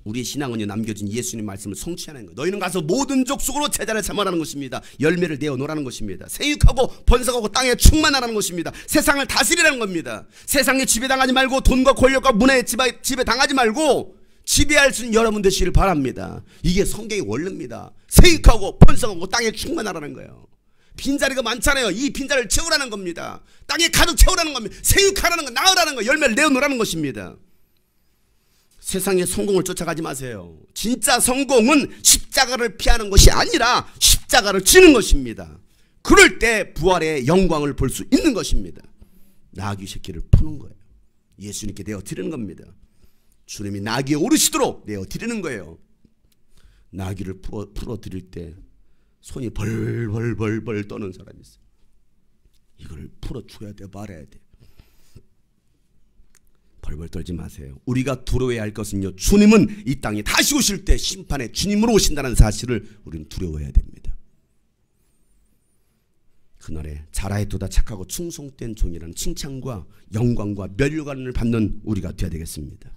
우리의 신앙은요 남겨진 예수님 말씀을 성취하는 거예요. 너희는 가서 모든 족속으로 제자를 삼으라는 것입니다. 열매를 내어 놓으라는 것입니다. 생육하고 번성하고 땅에 충만하라는 것입니다. 세상을 다스리라는 겁니다. 세상에 지배당하지 말고 돈과 권력과 문화에 지배당하지 말고 지배할 수 있는 여러분 되시길 바랍니다. 이게 성경의 원리입니다. 생육하고 번성하고 땅에 충만하라는 거예요. 빈자리가 많잖아요. 이 빈자리를 채우라는 겁니다. 땅에 가득 채우라는 겁니다. 생육하라는 거, 낳으라는 거, 열매를 내어놓으라는 것입니다. 세상의 성공을 쫓아가지 마세요. 진짜 성공은 십자가를 피하는 것이 아니라 십자가를 지는 것입니다. 그럴 때 부활의 영광을 볼 수 있는 것입니다. 나귀 새끼를 푸는 거예요. 예수님께 내어드리는 겁니다. 주님이 나귀에 오르시도록 내어드리는 거예요. 나귀를 풀어드릴 때 손이 벌벌벌벌 떠는 사람이 있어요. 이걸 풀어줘야 돼 말아야 돼. 벌벌 떨지 마세요. 우리가 두려워해야 할 것은요, 주님은 이 땅에 다시 오실 때 심판에 주님으로 오신다는 사실을 우리는 두려워해야 됩니다. 그날에 잘하였도다 착하고 충성된 종이라는 칭찬과 영광과 멸관을 받는 우리가 되어야 되겠습니다.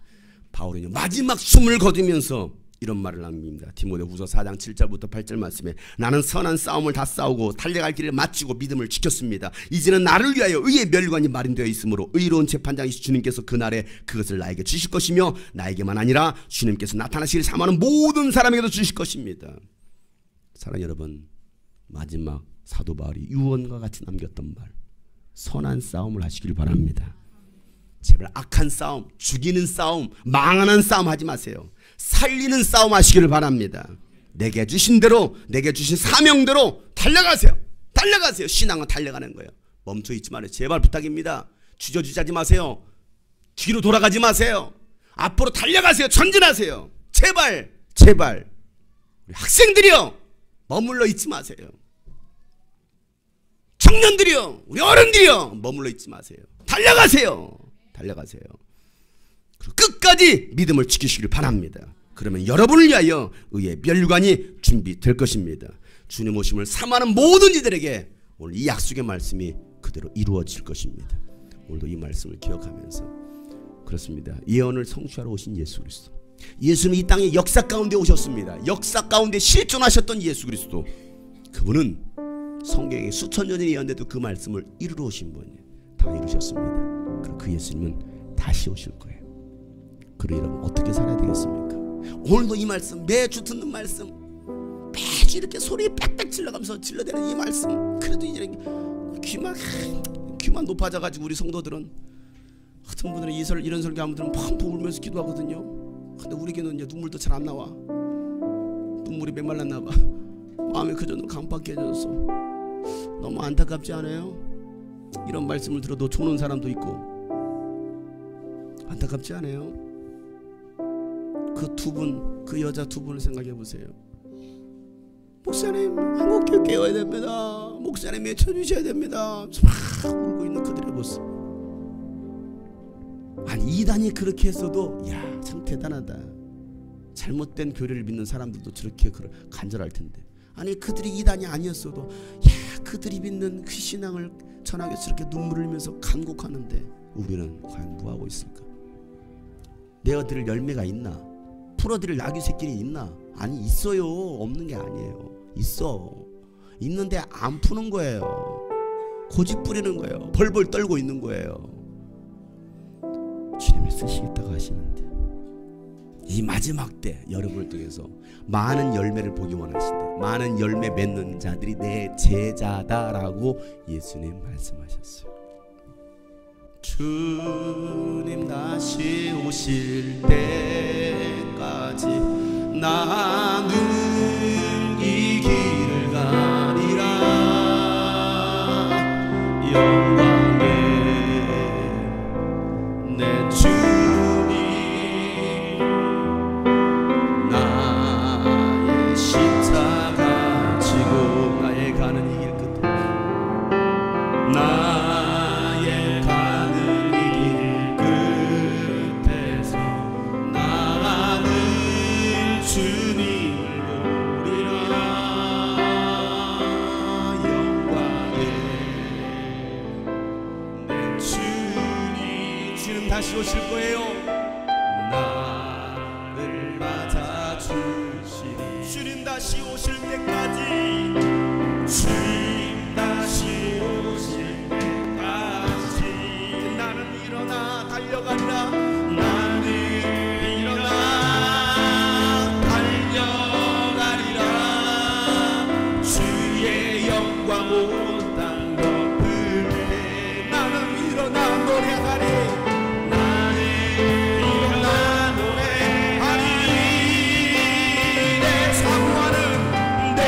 바울은요 마지막 숨을 거두면서 이런 말을 남깁니다. 디모데후서 4장 7절부터 8절 말씀에 나는 선한 싸움을 다 싸우고 달려갈 길을 마치고 믿음을 지켰습니다. 이제는 나를 위하여 의의 멸관이 마련되어 있으므로 의로운 재판장이신 주님께서 그날에 그것을 나에게 주실 것이며 나에게만 아니라 주님께서 나타나시길 사모하는 모든 사람에게도 주실 것입니다. 사랑하는 여러분, 마지막 사도 바울이 유언과 같이 남겼던 말, 선한 싸움을 하시길 바랍니다. 제발 악한 싸움, 죽이는 싸움, 망하는 싸움 하지 마세요. 살리는 싸움 하시기를 바랍니다. 내게 주신 대로, 내게 주신 사명대로 달려가세요. 달려가세요. 신앙은 달려가는 거예요. 멈춰 있지 말아요. 제발 부탁입니다. 주저주저하지 마세요. 뒤로 돌아가지 마세요. 앞으로 달려가세요. 전진하세요. 제발 제발. 우리 학생들이요 머물러 있지 마세요. 청년들이요, 우리 어른들이요 머물러 있지 마세요. 달려가세요. 달려가세요. 끝까지 믿음을 지키시길 바랍니다. 그러면 여러분을 위하여 의의 멸관이 준비될 것입니다. 주님 오심을 사모하는 모든 이들에게 오늘 이 약속의 말씀이 그대로 이루어질 것입니다. 오늘도 이 말씀을 기억하면서 그렇습니다. 예언을 성취하러 오신 예수 그리스도, 예수는 이 땅의 역사 가운데 오셨습니다. 역사 가운데 실존하셨던 예수 그리스도, 그분은 성경에 수천 년이 예언돼도 그 말씀을 이루러 오신 분이에요. 다 이루셨습니다. 그리고 그 예수님은 다시 오실 거예요. 그리고 여러분 어떻게 살아야 되겠습니까? 오늘도 이 말씀, 매주 듣는 말씀, 매주 이렇게 소리 빽빽 질러가면서 질러대는 이 말씀, 그래도 이제 귀만 높아져가지고 우리 성도들은, 어떤 분들은 이런 설교하면 펑펑 울면서 기도하거든요. 근데 우리 교는 이제 눈물도 잘 안 나와. 눈물이 메말랐나 봐. 마음이 그저 강박해졌어. 너무 안타깝지 않아요? 이런 말씀을 들어도 조는 사람도 있고. 안타깝지 않아요? 그 두 분, 그 여자 두 분을 생각해 보세요. 목사님, 한국교회 깨워야 됩니다. 목사님 외쳐주셔야 됩니다. 막 울고 있는 그들의 모습. 아니, 이단이 그렇게 했어도 야, 참 대단하다. 잘못된 교리를 믿는 사람들도 저렇게 간절할 텐데. 아니, 그들이 이단이 아니었어도 야, 그들이 믿는 그 신앙을 전하기 위해서 저렇게 눈물을 흘리면서 간곡하는데 우리는 과연 뭐하고 있을까? 내어드릴 열매가 있나? 풀어드릴 나귀 새끼는 있나? 아니, 있어요. 없는 게 아니에요. 있어. 있는데 안 푸는 거예요. 고집 부리는 거예요. 벌벌 떨고 있는 거예요. 주님이 쓰시겠다고 하시는데 이 마지막 때 여러분을 통해서 많은 열매를 보기 원하신대. 많은 열매 맺는 자들이 내 제자다라고 예수님 말씀하셨어요. 주님 다시 오실 때까지 나는 이 길을 가리라. 영광의 내 주님, 나의 십자가 지고 나의 가는 이 길 끝에, 나의 가는 이 길 끝에서 나는 주님을 보리라. 영광의 내 주님, 주님 다시 오실 거예요. 나를 맞아주시리. 주님 다시 오실 때까지, 주님 다시 오실 때까지 나는 일어나 달려가리라. 나는 일어나 달려가리라. 주의 영광 온 땅 덮을 때 나는 일어나 노래하리. 내 사모하는 내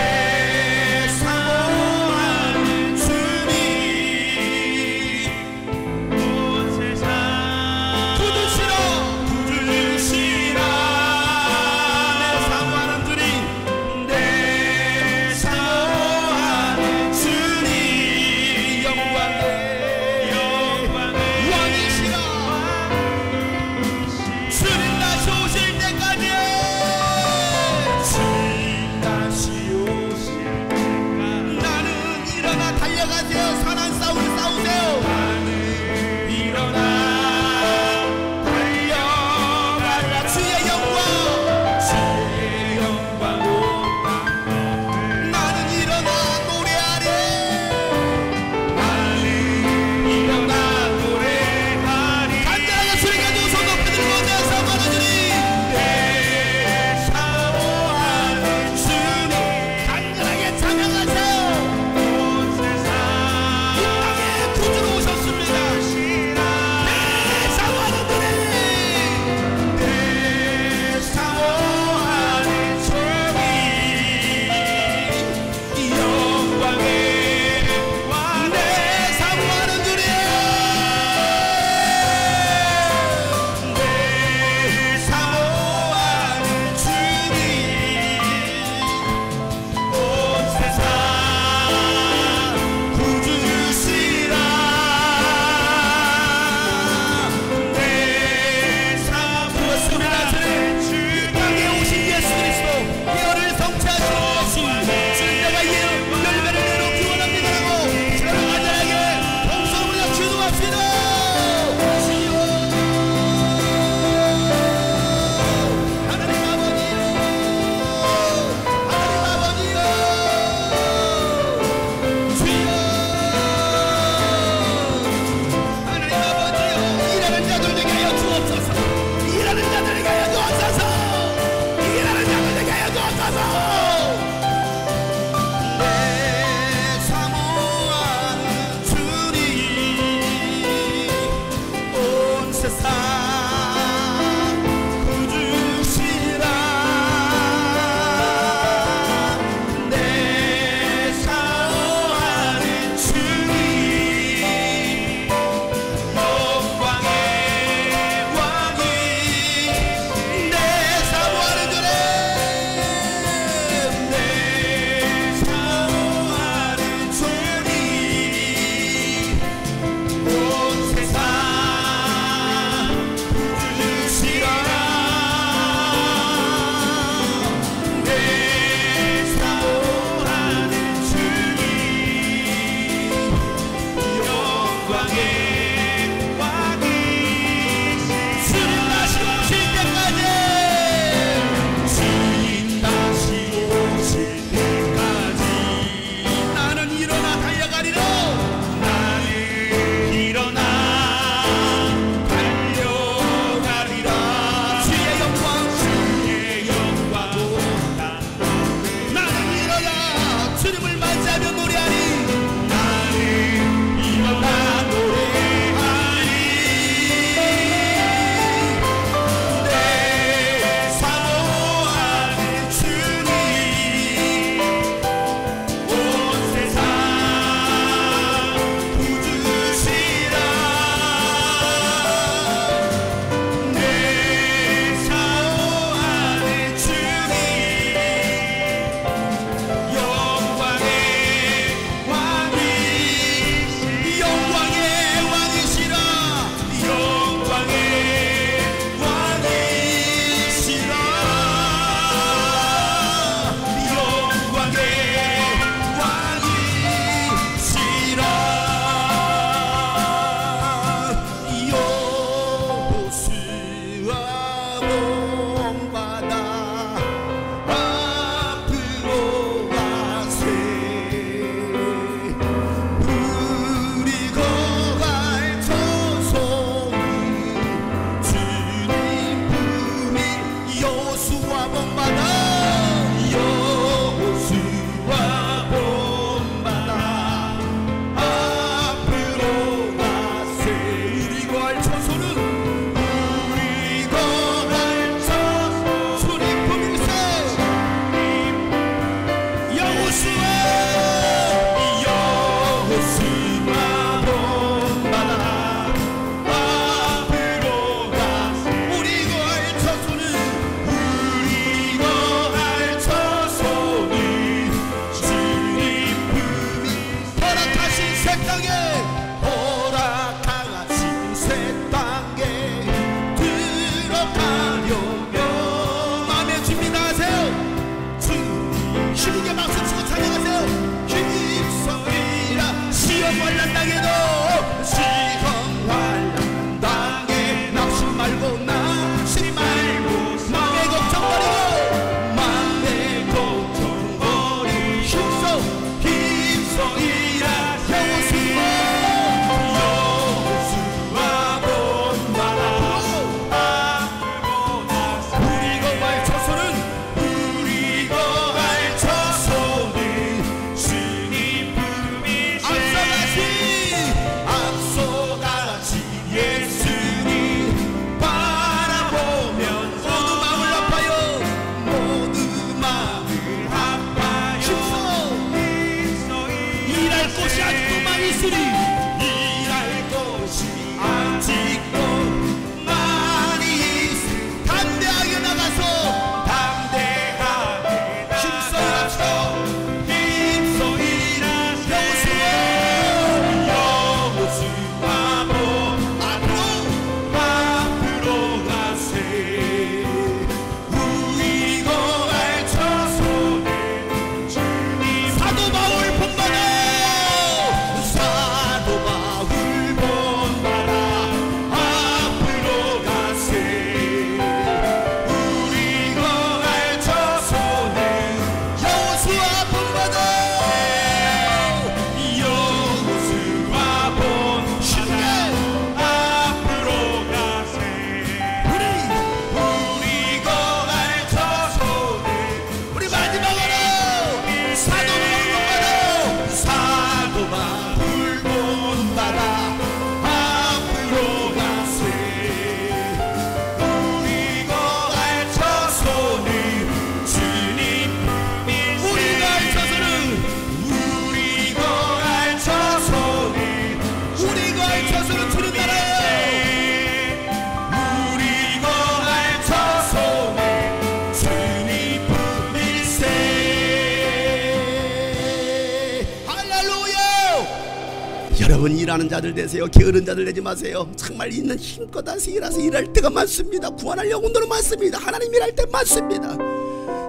여러분 일하는 자들 되세요. 게으른 자들 되지 마세요. 정말 있는 힘껏 하세요. 일할 때가 많습니다. 구원할 영혼들은 많습니다. 하나님 일할 때 많습니다.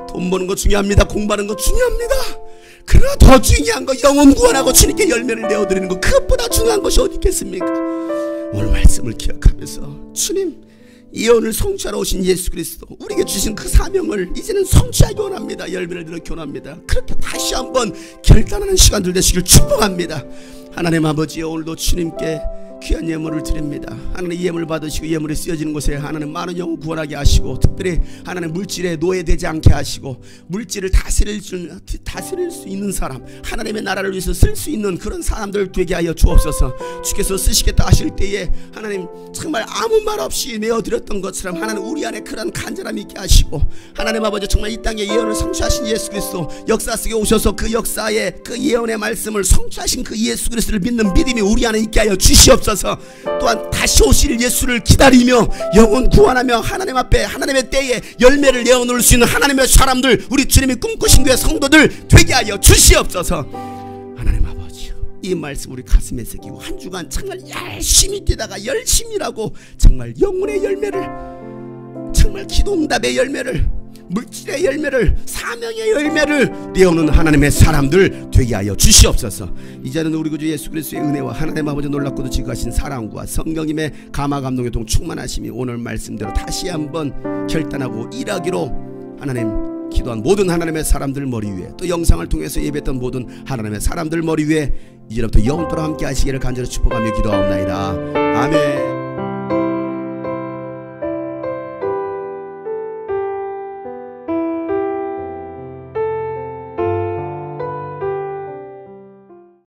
돈 버는 거 중요합니다. 공부하는 거 중요합니다. 그러나 더 중요한 거 영혼 구원하고 주님께 열매를 내어드리는 거, 그것보다 중요한 것이 어디 있겠습니까? 오늘 말씀을 기억하면서 주님, 예언을 성취하러 오신 예수 그리스도, 우리에게 주신 그 사명을 이제는 성취하기 원합니다. 열매를 내놓기 원합니다. 그렇게 다시 한번 결단하는 시간들 되시길 축복합니다. 하나님 아버지, 오늘도 주님께 귀한 예물을 드립니다. 하나님 예물 받으시고 예물이 쓰여지는 곳에 하나님 많은 영혼 구원하게 하시고, 특별히 하나님 물질에 노예되지 않게 하시고, 물질을 다스릴 수 있는 사람, 하나님의 나라를 위해서 쓸 수 있는 그런 사람들 되게 하여 주옵소서. 주께서 쓰시겠다 하실 때에 하나님 정말 아무 말 없이 내어드렸던 것처럼 하나님 우리 안에 그런 간절함이 있게 하시고, 하나님 아버지 정말 이 땅에 예언을 성취하신 예수 그리스도, 역사 속에 오셔서 그 역사에 그 예언의 말씀을 성취하신 그 예수 그리스도를 믿는 믿음이 우리 안에 있게 하여 주시옵소서. 또한 다시 오실 예수를 기다리며 영혼 구원하며 하나님 앞에 하나님의 때에 열매를 내어놓을 수 있는 하나님의 사람들, 우리 주님이 꿈꾸신 교회 성도들 되게 하여 주시옵소서. 하나님 아버지, 이 말씀 우리 가슴에 새기고 한 주간 정말 열심히 뛰다가 열심히 일하고 정말 영혼의 열매를, 정말 기도응답의 열매를, 물질의 열매를, 사명의 열매를 내어놓는 하나님의 사람들 되게 하여 주시옵소서. 이제는 우리 구주 예수 그리스도의 은혜와 하나님 아버지 놀랍고도 지극하신 사랑과 성령님의 감화 감동의 동 충만하심이 오늘 말씀대로 다시 한번 결단하고 일하기로 하나님 기도한 모든 하나님의 사람들 머리 위에, 또 영상을 통해서 예배했던 모든 하나님의 사람들 머리 위에 이제부터 영원토록 함께 하시기를 간절히 축복하며 기도하옵나이다. 아멘.